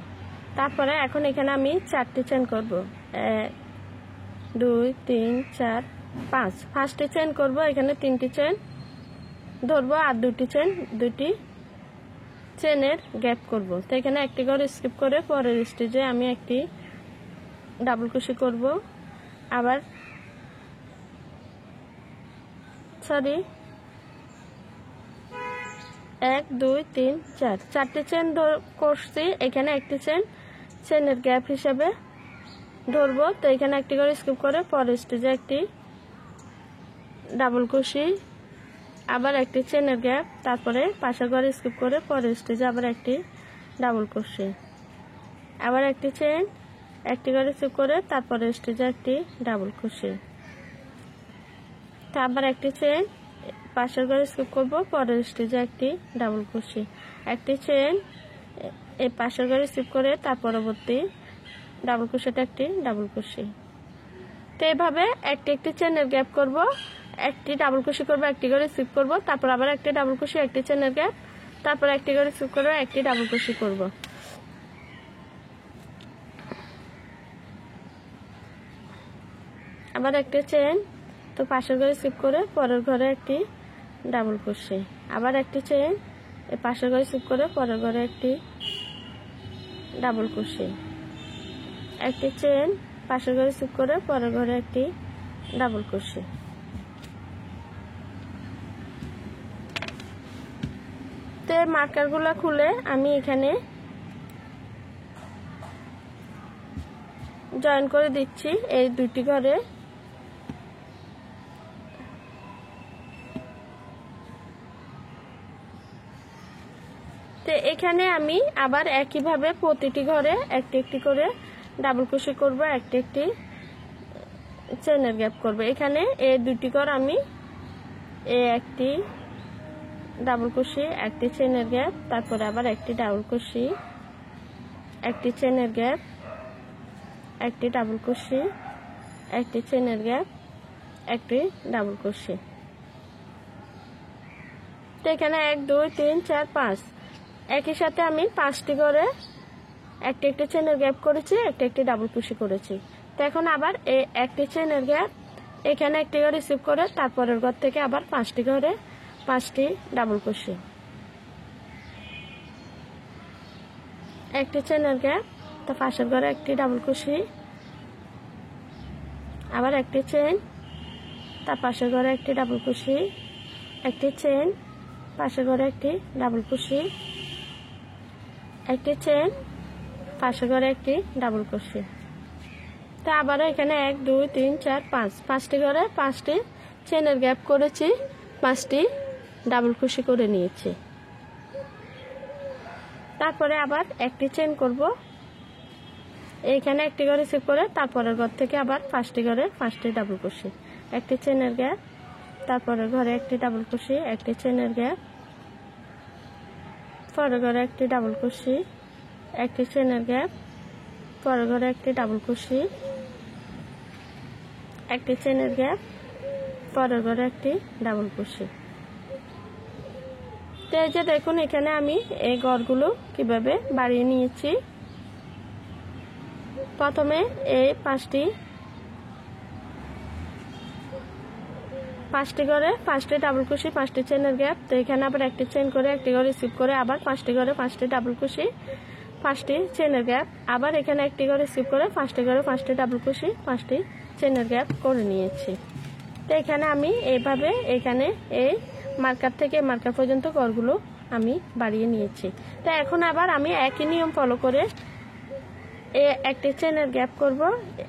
Speaker 1: তারপরে এখন এখানে আমি 4টি চেন করব 1 2 3 4 5। 5টি চেন করব, এখানে 3টি চেন ধরবো আর 2টি চেনের গ্যাপ করব। তো এখানে একটি করে স্কিপ করে পরের স্টিচে আমি একটি ডাবল ক্রোশে করব, আবার 1 2 3 4 4টি চেন করছি। এখানে একটি চেনের গ্যাপ হিসেবে ধরবো। তো এখানে একটি করে স্কিপ করে পরের স্টিচে একটি ডাবল ক্রোশে, আবার একটি চেনের গ্যাপ, তারপরে পাশের ঘরে স্কিপ করে পরের স্টিচে আবার একটি ডাবল ক্রোশে, আবার একটি চেন, একটি করে স্কিপ করে তারপরে স্টিচে একটি ডাবল ক্রোশে, আবার একটি চেন, পাশের ঘরে স্কিপ করব পরের স্টিচে একটি ডাবল ক্রোশে, একটি চেন, এই পাশের ঘরে স্কিপ করে তার পরবর্তী ডাবল ক্রোশেতে একটি ডাবল ক্রোশে। তো এইভাবে একটি চেনের গ্যাপ করব, একটি ডাবল ক্রোশে করব, একটি করে স্কিপ করব, তারপর আবার একটি ডাবল ক্রোশে, একটি চেনের গ্যাপ, তারপর একটি করে স্কিপ করব, একটি ডাবল ক্রোশে করব। আবার একটি চেন, তো পাশের ঘরে স্কিপ করে পরের ঘরে একটি ডাবল ক্রোশে, আবার একটি চেন, এই পাশের ঘরে স্কিপ করে পরের ঘরে একটি ডাবল ক্রোশে, একটি চেন, পাশের ঘরে স্কিপ করে পরের ঘরে একটি ডাবল ক্রোশে। তো মার্কারগুলো খুলে আমি এখানে জয়েন করে দিচ্ছি এই দুটি ঘরে। তো এখানে আমি আবার একইভাবে প্রতিটি ঘরে একটি একটি করে ডাবল ক্রোশে করব, একটি একটি চেনের গ্যাপ করব। এখানে এই দুটি ঘর আমি একটি ডাবল ক্রোশে, একটি চেনের গ্যাপ, তারপরে আবার একটি ডাবল ক্রোশে, একটি চেনের গ্যাপ, একটি ডাবল ক্রোশে, একটি চেনের গ্যাপ, একটি ডাবল ক্রোশে। তো এখানে 1 2 3 4 5 একই সাথে আমি 5টি করে একটি একটি চেনের গ্যাপ করেছি, একটি একটি ডাবল ক্রোশে করেছি। তো এখন আবার এই একটি চেনের গ্যাপ এখানে একটি করে রিসিভ করে তারপরের ঘর থেকে আবার 5টি করে 5টি ডাবল ক্রোশে, একটি চেনের গ্যাপ, তো পাশের ঘরে একটি ডাবল ক্রোশে, আবার একটি চেন, তার পাশের ঘরে একটি ডাবল ক্রোশে, একটি চেন, পাশের ঘরে একটি ডাবল ক্রোশে, একটি চেন, পাশের ঘরে একটি ডাবল ক্রোশে। তো আবারও এখানে 1 2 3 4 5 5টি ঘরে 5টি চেনের গ্যাপ করেছি, 5টি ডাবল ক্রোশে করে নিয়েছি। তারপরে আবার একটি চেন করব, এইখানে একটি করে রিসিভ করে তারপরের ঘর থেকে আবার 5টি ঘরে 5টি ডাবল ক্রোশে, একটি চেনের গ্যাপ, তারপরের ঘরে একটি ডাবল ক্রোশে, একটি চেনের গ্যাপ, পরের ঘরে একটি ডাবল ক্রোশে, একটি চেনের গ্যাপ, পরের ঘরে একটি ডাবল ক্রোশে, একটি চেনের গ্যাপ, পরের ঘরে একটি ডাবল ক্রোশে। তো এই যে দেখুন এখানে আমি এই ঘরগুলো কিভাবে বাড়িয়ে নিয়েছি। প্রথমে এই 5টি ঘরে 5টি ডাবল ক্রোশে, 5টি চেনের গ্যাপ, তো এখানে আবার একটি চেন করে একটি করে রিসিভ করে আবার 5টি ঘরে 5টি ডাবল ক্রোশে, 5টি চেনের গ্যাপ, আবার এখানে একটি করে রিসিভ করে 5টি ঘরে 5টি ডাবল ক্রোশে, 5টি চেনের গ্যাপ করে নিয়েছি। তো এখানে আমি এইভাবে এখানে এই মার্কার থেকে মার্কার পর্যন্ত ঘরগুলো আমি বাড়িয়ে নিয়েছি। তো এখন আবার আমি একই নিয়ম ফলো করে একটি চেনের গ্যাপ করব,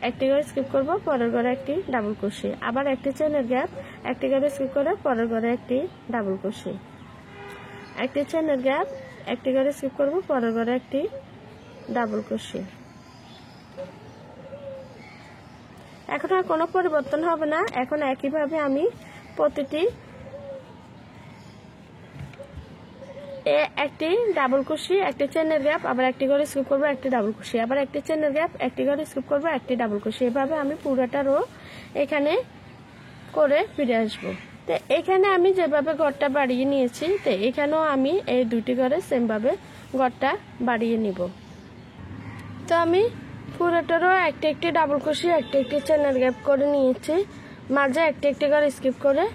Speaker 1: একটি করে স্কিপ করব, পরের ঘরে একটি ডাবল ক্রোশে, আবার একটি চেনের গ্যাপ, একটি করে স্কিপ করে পরের ঘরে একটি ডাবল ক্রোশে, একটি চেনের গ্যাপ, একটি করে স্কিপ করব, পরের ঘরে একটি ডাবল ক্রোশে। এখন আর কোনো পরিবর্তন হবে না। এখন একইভাবে আমি প্রতিটি একটি ডাবল ক্রোশে, একটি চেনের গ্যাপ, আবার একটি করে স্কিপ করব, একটি ডাবল ক্রোশে, আবার একটি চেনের গ্যাপ, একটি করে স্কিপ করব, একটি ডাবল ক্রোশে, এভাবে আমি পুরোটা রো এখানে করে ফিরে আসব। তো এখানে আমি যেভাবে ঘরটা বাড়িয়ে নিয়েছি, তো এখানেও আমি এই দুটি ঘরে সেমভাবে ঘরটা বাড়িয়ে নিব। তো আমি পুরোটারও একটি একটি ডাবল ক্রোশে, একটি একটি চেনের গ্যাপ করে নিয়েছি, মাঝে একটি একটি করে স্কিপ করে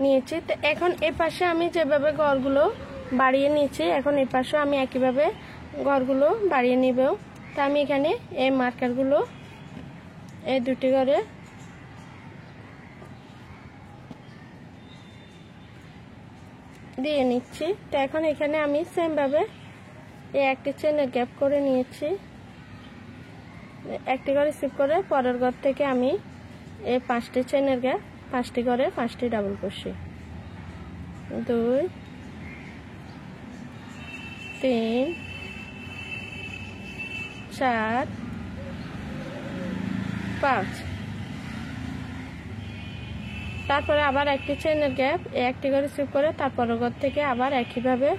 Speaker 1: নিয়েছি। তো এখন এই পাশে আমি যেভাবে ঘরগুলো বাড়িয়ে নিয়েছি, এখন এই পাশেও আমি একইভাবে ঘরগুলো বাড়িয়ে নিব। তো আমি এখানে এই মার্কারগুলো এই দুটি ঘরে দিয়ে নিচ্ছি। তো এখন এখানে আমি সেমভাবে এই একটি চেনের গ্যাপ করে নিয়েছি, একটি করে স্কিপ করে পরের ঘর থেকে আমি এই 5টি চেনের গ্যাপ, 5টি ঘরে 5টি ডাবল ক্রোশে, 2 3 4 5, তারপরে আবার একটি চেনের গ্যাপ, একটি করে স্কিপ করে তারপরের ঘর থেকে আবার একইভাবে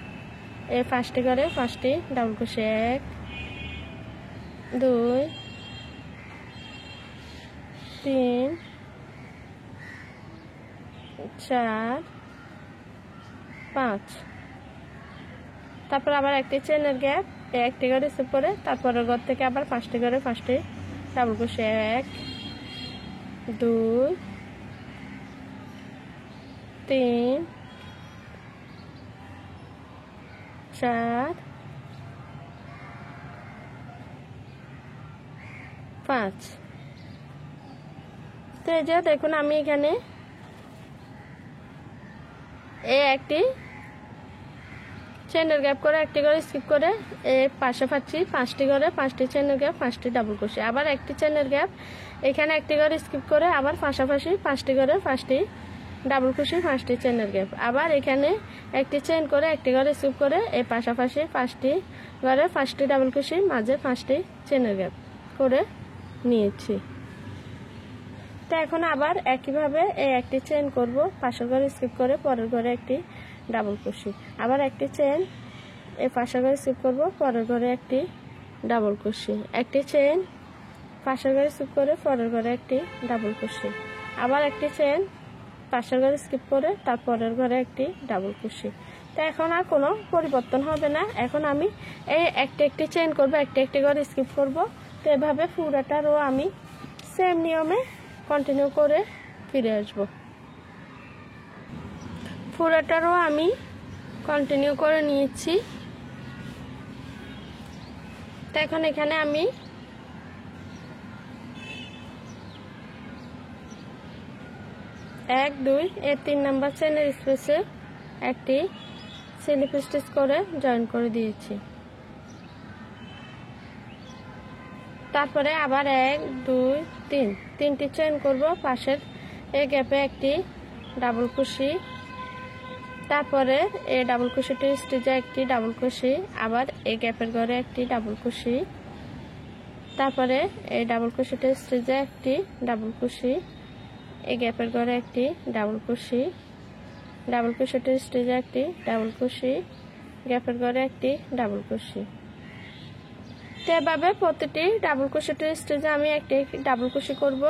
Speaker 1: এই 5টি ঘরে 5টি ডাবল ক্রোশে, 1 2 3 4 5, তারপর আবার একটি চেনের গ্যাপ, একটি করে রিসিভ করে তারপরের ঘর থেকে আবার 5টি ঘরে 5টি ডাবল ক্রোশে, 1 2 3 4 5। তো এই যে দেখুন আমি এখানে এই একটি চেনের গ্যাপ করে একটি করে স্কিপ করে এর পাশে পাচ্ছি 5টি করে 5টি চেনের গ্যাপ 5টি ডাবল ক্রোশে, আবার একটি চেনের গ্যাপ এখানে একটি করে স্কিপ করে আবার পাশাপাশি 5টি করে 5টি ডাবল ক্রোশে 5টি চেনের গ্যাপ, আবার এখানে একটি চেন করে একটি করে স্কিপ করে এই পাশাপাশি 5টি করে 5টি ডাবল ক্রোশে মাঝে 5টি চেনের গ্যাপ করে নিয়েছি। তো এখন আবার একইভাবে এই একটি চেন করব, পাশের ঘরে স্কিপ করে পরের ঘরে একটি ডাবল ক্রোশে, আবার একটি চেন এই পাশের ঘরে স্কিপ করব পরের ঘরে একটি ডাবল ক্রোশে, একটি চেন পাশের ঘরে স্কিপ করে পরের ঘরে একটি ডাবল ক্রোশে, আবার একটি চেন পাশের ঘরে স্কিপ করে তারপরের ঘরে একটি ডাবল ক্রোশে। তো এখন আর কোনো পরিবর্তন হবে না, এখন আমি এই একটি চেন করব, একটি করে স্কিপ করব। তো এভাবে পুরোটা রো আমি সেম নিয়মে কন্টিনিউ করে ফিরে আসব। পুরোটা রো আমি কন্টিনিউ করে নিয়েছি। তো এখন এখানে আমি 1 2 এই 3 নাম্বার চেনের স্পেসে একটি স্লিপ স্টিচ করে জয়েন করে দিয়েছি। তারপরে আবার 1 2 3 তিনটি চেন করব, পাশের এই গ্যাপে একটি ডাবল ক্রোশে, তারপরে এই ডাবল ক্রোশেটি স্টিচে একটি ডাবল ক্রোশে, আবার এই গ্যাপের ঘরে একটি ডাবল ক্রোশে, তারপরে এই ডাবল ক্রোশেটি স্টিচে একটি ডাবল ক্রোশে, এই গ্যাপের ঘরে একটি ডাবল ক্রোশে, ডাবল ক্রোশেটি স্টিচে একটি ডাবল ক্রোশে, গ্যাপের ঘরে একটি ডাবল ক্রোশে। তো এভাবে প্রতিটি ডাবল ক্রোশেটের স্টিচে আমি একটি ডাবল ক্রোশে করব,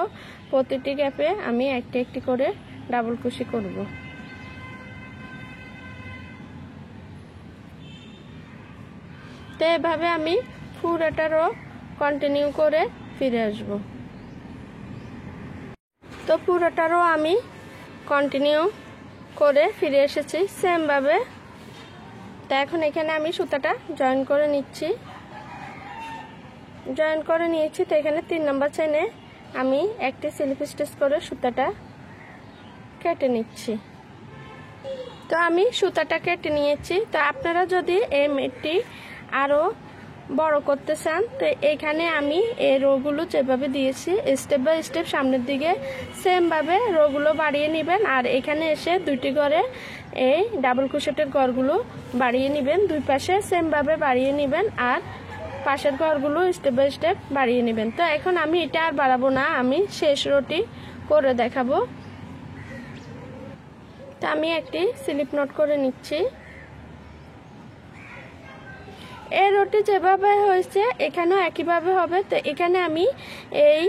Speaker 1: প্রতিটি গ্যাপে আমি একটি করে ডাবল ক্রোশে করব। তো এভাবে আমি পুরোটা রো কন্টিনিউ করে ফিরে আসব। তো পুরোটা রো আমি কন্টিনিউ করে ফিরে এসেছি সেম ভাবে। তো এখন এখানে আমি সুতাটা জয়েন করে নিচ্ছি, জয়েন করে নিয়েছি। তো এখানে 3 নাম্বার চেনে আমি একটি স্লিপ স্টিচ করে সুতাটা কেটে নিচ্ছি। তো আমি সুতাটা কেটে নিয়েছি। তো আপনারা যদি এই মেটটি আরো বড় করতে চান, তো এখানে আমি এই রোগুলো যেভাবে দিয়েছি স্টেপ বাই স্টেপ সামনের দিকে সেম ভাবে রোগুলো বাড়িয়ে নেবেন, আর এখানে এসে 2টি ঘরে এই ডাবল ক্রোশেটের ঘরগুলো বাড়িয়ে নেবেন, দুই পাশে সেম ভাবে বাড়িয়ে নেবেন, আর পাশের ঘরগুলো স্টেপ বাই স্টেপ বাড়িয়ে নেবেন। তো এখন আমি এটা আর বাড়াবো না, আমি শেষ রোটি করে দেখাবো। তো আমি একটি স্লিপ নট করে নিচ্ছি। এই রোটি যেভাবে হয়েছে এখানেও একইভাবে হবে। তো এখানে আমি এই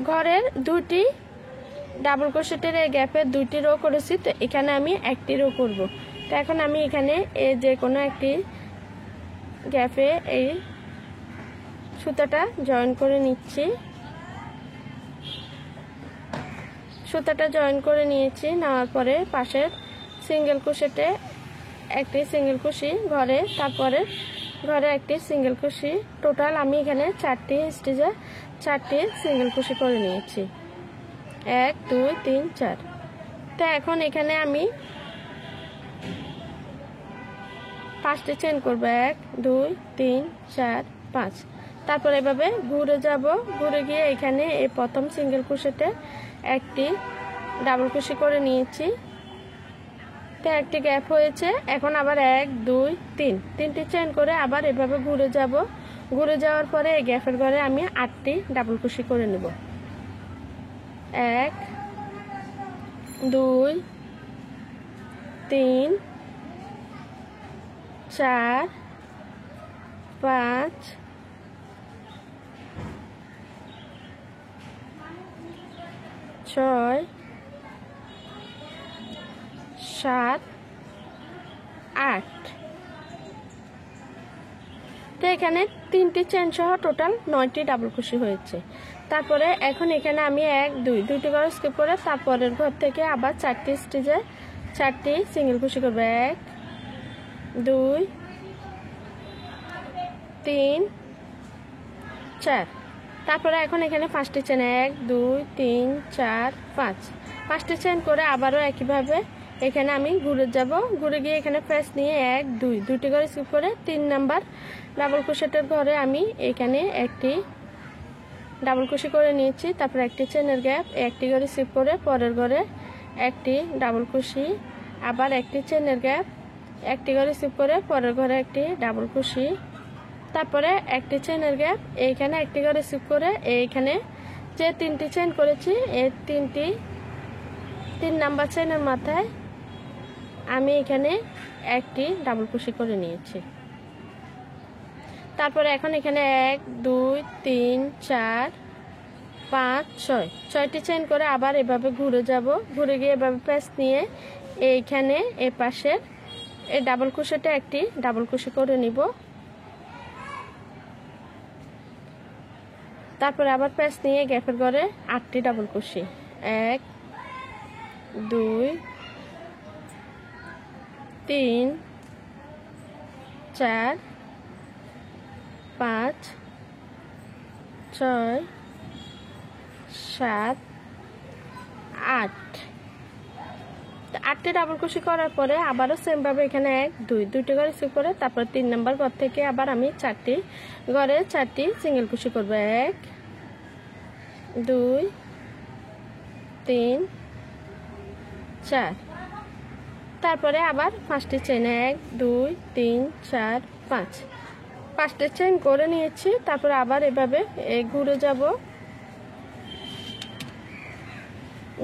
Speaker 1: ঘরের 2টি ডাবল ক্রোশেটের এই গ্যাপে 2টি রো করেছি, তো এখানে আমি একটি রো করব। তো এখন আমি এখানে এই যে কোনো একটি গ্যাপে এই সুতাটা জয়েন করে নিচ্ছি। সুতাটা জয়েন করে নিয়েছি, নেওয়ার পরে পাশের সিঙ্গেল ক্রোশেটে একটি সিঙ্গেল ক্রোশে ঘরে, তারপরে ঘরে একটি সিঙ্গেল ক্রোশে, টোটাল আমি এখানে 4টি স্টিচে 4টি সিঙ্গেল ক্রোশে করে নিয়েছি। 1 2 3 4। তো এখন এখানে আমি 5টি চেন করব, 1 2 3 4 5। তারপর এভাবে ঘুরে যাব, ঘুরে গিয়ে এখানে এই প্রথম সিঙ্গেল ক্রোশেটে একটি ডাবল ক্রোশে করে নিয়েছি। তো একটি গ্যাপ হয়েছে, এখন আবার 1 2 3 তিনটি চেন করে আবার এভাবে ঘুরে যাব, ঘুরে যাওয়ার পরে এই গ্যাপের ঘরে আমি 8টি ডাবল ক্রোশে করে নেব। 1 2 3 4 5 6 7 8। তো এখানে 3টি চেন সহ টোটাল 9টি ডাবল ক্রোশে হয়েছে। তারপরে এখন এখানে আমি 1 2 দুইটি ঘর স্কিপ করে তারপরের ঘর থেকে আবার 4টি স্টিচে 4টি সিঙ্গেল ক্রোশে করব। 1 2 3 4। তারপরে এখন এখানে 5টি চেন 1 2 3 4 5 5টি চেন করে আবারও একইভাবে এখানে আমি ঘুরে যাব, ঘুরে গিয়ে এখানে প্যাচ নিয়ে 1 2 দুটি করে স্কিপ করে 3 নাম্বার ডাবল ক্রোশেটের ঘরে আমি এখানে একটি ডাবল ক্রোশে করে নিয়েছি। তারপর একটি চেনের গ্যাপ, একটি করে স্কিপ করে পরের ঘরে একটি ডাবল ক্রোশে, আবার একটি চেনের গ্যাপ, একটি করে স্কিপ করে পরের ঘরে একটি ডাবল ক্রোশে, তারপরে একটি চেনের গ্যাপ, এইখানে একটি করে স্কিপ করে এইখানে যে 3টি চেন করেছি এই 3 নাম্বার চেনের মাথায় আমি এখানে একটি ডাবল ক্রোশে করে নিয়েছি। তারপরে এখন এখানে 1 2 3 4 5 6 6টি চেন করে আবার এভাবে ঘুরে যাব, ঘুরে গিয়ে এভাবে প্যাচ নিয়ে এইখানে এই পাশে এই ডাবল ক্রোশেটা একটি ডাবল ক্রোশে করে নিব। তারপরে আবার প্যাচ নিয়ে গ্যাপের ঘরে 8টি ডাবল ক্রোশে, 1 2 3 4 5 6 7 8 8টি ডাবল ক্রোশে করার পরে আবারও সেম ভাবে এখানে 1 2 দুটি করে স্কিপ করে তারপর 3 নাম্বার ঘর থেকে আবার আমি 4টি ঘরে 4টি সিঙ্গেল ক্রোশে করব। 1 2 3 4, তারপরে আবার 5টি চেন 1 2 3 4 5 5টি চেন করে নিয়েছি। তারপরে আবার এভাবে ঘুরে যাব,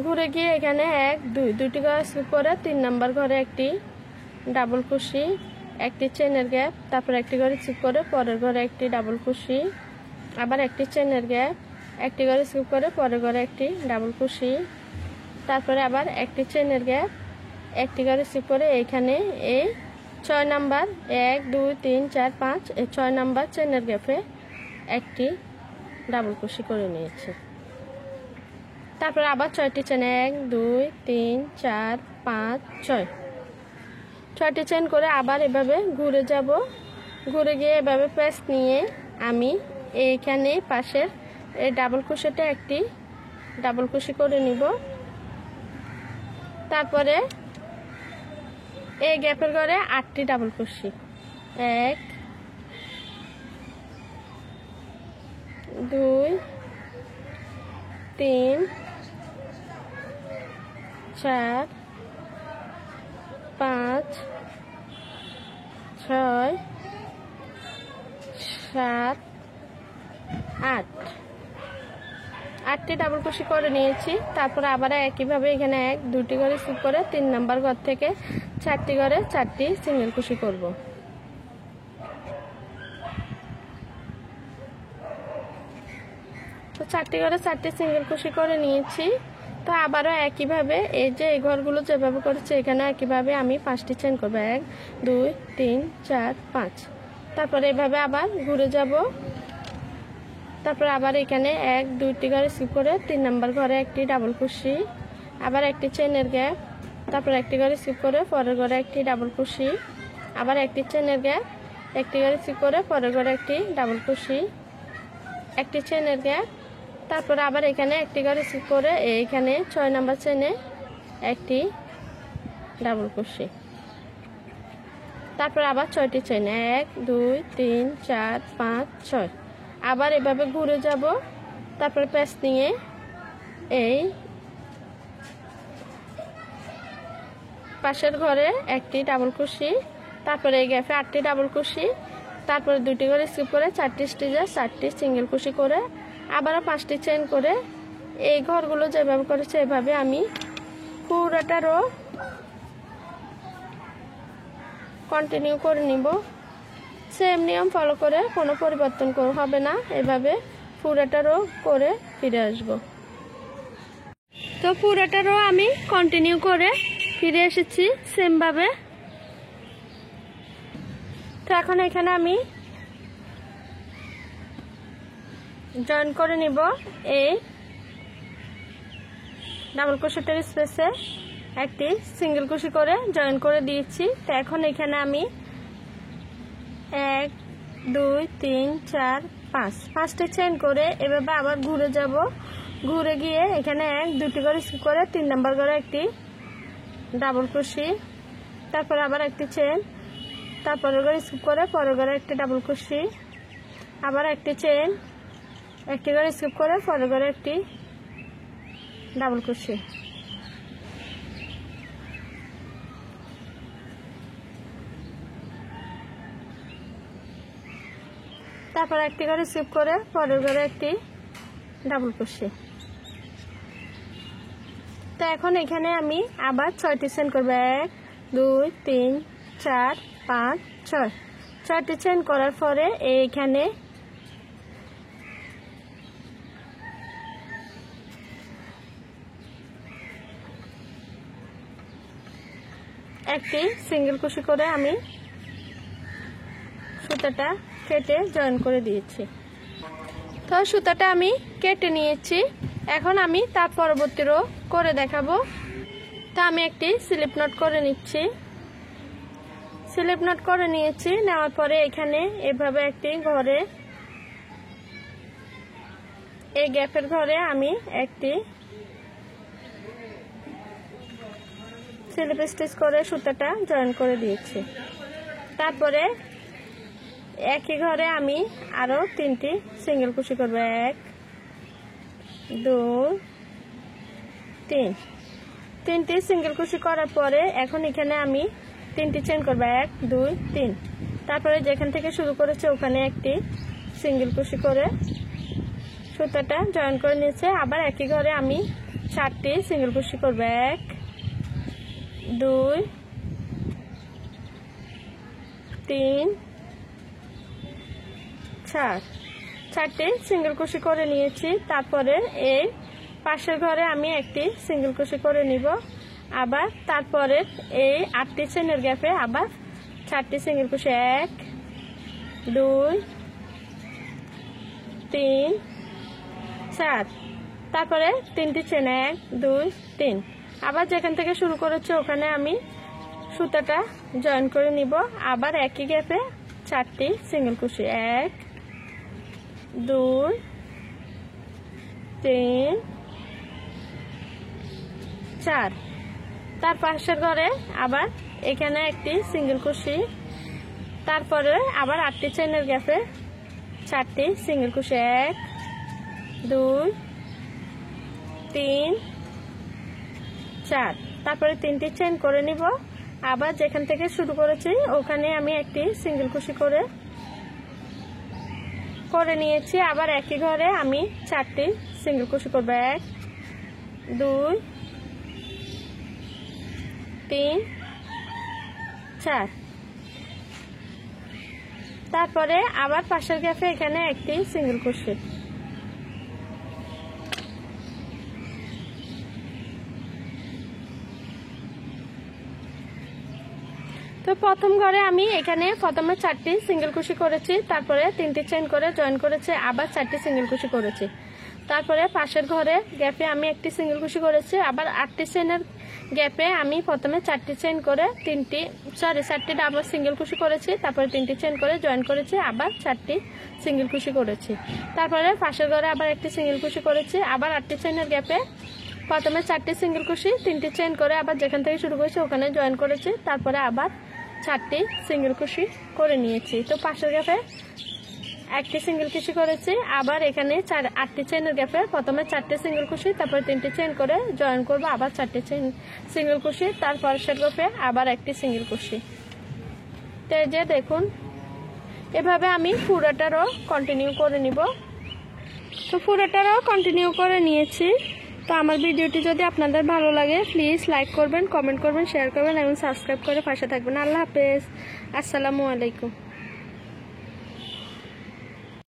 Speaker 1: ঘুরে গিয়ে এখানে 1 2 দুটি করে স্কিপ করে 3 নাম্বার ঘরে একটি ডাবল ক্রোশে, একটি চেনের গ্যাপ, তারপর একটি করে স্কিপ করে পরের ঘরে একটি ডাবল ক্রোশে, আবার একটি চেনের গ্যাপ, একটি করে স্কিপ করে পরের ঘরে একটি ডাবল ক্রোশে, তারপরে আবার একটি চেনের গ্যাপ, একটি করে স্কিপ করে এইখানে এই 6 নাম্বার 1 2 3 4 5 এই 6 নাম্বার চেনের গ্যাপে একটি ডাবল ক্রোশে করে নিয়েছি। তারপরে আবার 6টি চেন 1 2 3 4 5 6 6টি চেন করে আবার এভাবে ঘুরে যাব, ঘুরে গিয়ে এভাবে প্যাচ নিয়ে আমি এইখানে পাশের এই ডাবল ক্রোশেটা একটি ডাবল ক্রোশে করে নিব। তারপরে এই গ্যাপের ঘরে 8টি ডাবল ক্রোশে, 1 2 3 4 5 6 7 8 8টি ডাবল ক্রোশে করে নিয়েছি। তারপর আবার একইভাবে এখানে 1 2টি করে স্কিপ করে 3 নাম্বার ঘর থেকে 4টি করে 4টি সিঙ্গেল ক্রোশে করব। তো 4টি করে 4টি সিঙ্গেল ক্রোশে করে নিয়েছি। তো আবারও একইভাবে এই যে এই ঘরগুলো যেভাবে করেছি এখানে একইভাবে আমি 5টি চেন করব, 1 2 3 4 5। তারপরে এভাবে আবার ঘুরে যাব, তারপর আবার এখানে 1 2টি করে স্কিপ করে 3 নাম্বার ঘরে একটি ডাবল ক্রোশে, আবার একটি চেনের গ্যাপ, তারপর একটি করে স্কিপ করে পরের ঘরে একটি ডাবল ক্রোশে, আবার একটি চেনের গ্যাপ, একটি করে স্কিপ করে পরের ঘরে একটি ডাবল ক্রোশে, একটি চেনের গ্যাপ, তারপর আবার এখানে একটি করে স্কিপ করে এইখানে 6 নাম্বার চেনে একটি ডাবল ক্রোশে, তারপর আবার 6টি চেন 1 2 3 4 5 6 আবার এভাবে ঘুরে যাব। তারপরে প্যাচ নিয়ে এই পাশের ঘরে একটি ডাবল ক্রোশে, তারপরে এই গ্যাপে 8টি ডাবল ক্রোশে, তারপরে 2টি করে স্কিপ করে 4টি স্টিচে 4টি সিঙ্গেল ক্রোশে করে আবারও 5টি চেন করে এই ঘরগুলো যেভাবে করেছে এভাবে আমি পুরোটা রো কন্টিনিউ করে নিব। সেম নিয়ম ফলো করে কোনো পরিবর্তন হবে না, এভাবে পুরোটা রো করে ফিরে আসব। তো পুরোটা রো আমি কন্টিনিউ করে ফিরে এসেছি সেমভাবে। তো এখন এখানে আমি জয়েন করে নিব এই ডাবল ক্রোশেটের স্পেসে একটি সিঙ্গেল ক্রোশে করে জয়েন করে দিয়েছি। তো এখন এখানে আমি 1 2 3 4 5 5টি চেন করে এভাবে আবার ঘুরে যাব, ঘুরে গিয়ে এখানে 1 2টি করে স্কিপ করে 3 নাম্বার করে একটি ডাবল ক্রোশি, তারপরে আবার একটি চেন, তারপরে করে স্কিপ করে পরের ঘরে একটি ডাবল ক্রোশি, আবার একটি চেন, একটি করে স্কিপ করে পরের ঘরে একটি ডাবল ক্রোশি। তারপর একটি করে স্কিপ করে পরের ঘরে একটি ডাবল ক্রোশি। তো এখন এখানে আমি আবার 6টি চেন করব। 1 2 3 4 5 6, 6টি চেন করার পরে এইখানে একটি সিঙ্গেল ক্রোশি করে আমি সুতাটা কেটে জয়েন করে দিয়েছি। তো সুতাটা আমি কেটে নিয়েছি, এখন আমি তার পরবর্তী রো করে দেখাবো। তা আমি একটি স্লিপ নট করে নিচ্ছি। স্লিপ নট করে নিয়েছি, নেওয়ার পরে এখানে এভাবে একটি ঘরে, এই গ্যাপের ঘরে আমি একটি স্লিপ স্টিচ করে সুতাটা জয়েন করে দিয়েছি। তারপরে একই ঘরে আমি আরো 3টি সিঙ্গেল ক্রোশি করব। 1 2 3, 3টি সিঙ্গেল ক্রোশি করার পরে এখন এখানে আমি 3টি চেন করব। 1 2 3, তারপরে যেখান থেকে শুরু করেছে ওখানে একটি সিঙ্গেল ক্রোশি করে সুতাটা জয়েন করে নিয়েছে। আবার একই ঘরে আমি 4টি সিঙ্গেল ক্রোশি করব। 1 2 3 4, 4টি সিঙ্গেল ক্রোশি করে নিয়েছি। তারপরে এই পাশের ঘরে আমি একটি সিঙ্গেল ক্রোশি করে নিব। আবার তারপরে এই 8টি চেনের গ্যাপে আবার 4টি সিঙ্গেল ক্রোশি। 1 2 3 4, তারপরে 3টি চেন। 1 2 3, আবার যেখান থেকে শুরু করেছে ওখানে আমি সুতাটা জয়েন করে নিব। আবার একই গ্যাপে 4টি সিঙ্গেল ক্রোশি। 1 2 3 4, তার পাশের ঘরে আবার এখানে একটি সিঙ্গেল ক্রোশি, তারপরে আবার 8টি চেনের গ্যাপে 4টি সিঙ্গেল ক্রোশি। 1 2 3 4, তারপরে 3টি চেন করে নিব। আবার যেখান থেকে শুরু করেছি ওখানে আমি একটি সিঙ্গেল ক্রোশি করে নিয়েছি। আবার একই ঘরে আমি 4টি সিঙ্গেল ক্রোশি করব। 1 2 3 4, তারপরে আবার পাশের গ্যাপে এখানে একটি সিঙ্গেল ক্রোশি। তো প্রথম ঘরে আমি এখানে প্রথমে 4টি সিঙ্গেল ক্রোশি করেছি, তারপরে 3টি চেন করে জয়েন করেছি, আবার 4টি সিঙ্গেল ক্রোশি করেছি। তারপরে পাশের ঘরে গ্যাপে আমি একটি সিঙ্গেল ক্রোশি করেছি, আবার 8টি চেনের গ্যাপে আমি প্রথমে 4টি চেন করে 4টি ডাবল সিঙ্গেল ক্রোশি করেছি, তারপরে 3টি চেন করে জয়েন করেছি, আবার 4টি সিঙ্গেল ক্রোশি করেছি। তারপরে পাশের ঘরে আবার একটি সিঙ্গেল ক্রোশি করেছি, আবার 8টি চেনের গ্যাপে প্রথমে 4টি সিঙ্গেল ক্রোশি, 3টি চেন করে আবার যেখান থেকে শুরু করেছি ওখানে জয়েন করেছি, তারপরে আবার 4টি সিঙ্গেল ক্রোশি করে নিয়েছি। তো পাশের গ্যাপে একটি সিঙ্গেল ক্রোশি করেছি, আবার এখানে 8টি চেনের গ্যাপে প্রথমে 4টি সিঙ্গেল ক্রোশি, তারপরে 3টি চেন করে জয়েন করব, আবার 4টি সিঙ্গেল ক্রোশি, তারপর সেট গ্যাপে আবার একটি সিঙ্গেল ক্রোশি। তো এই যে দেখুন, এভাবে আমি পুরোটারও কন্টিনিউ করে নিব। তো পুরোটারও কন্টিনিউ করে নিয়েছি। তো আমার ভিডিওটি যদি আপনাদের ভালো লাগে প্লিজ লাইক করবেন, কমেন্ট করবেন, শেয়ার করবেন এবং সাবস্ক্রাইব করে পাশে থাকবেন। আল্লাহ হাফেজ, আসসালামু আলাইকুম।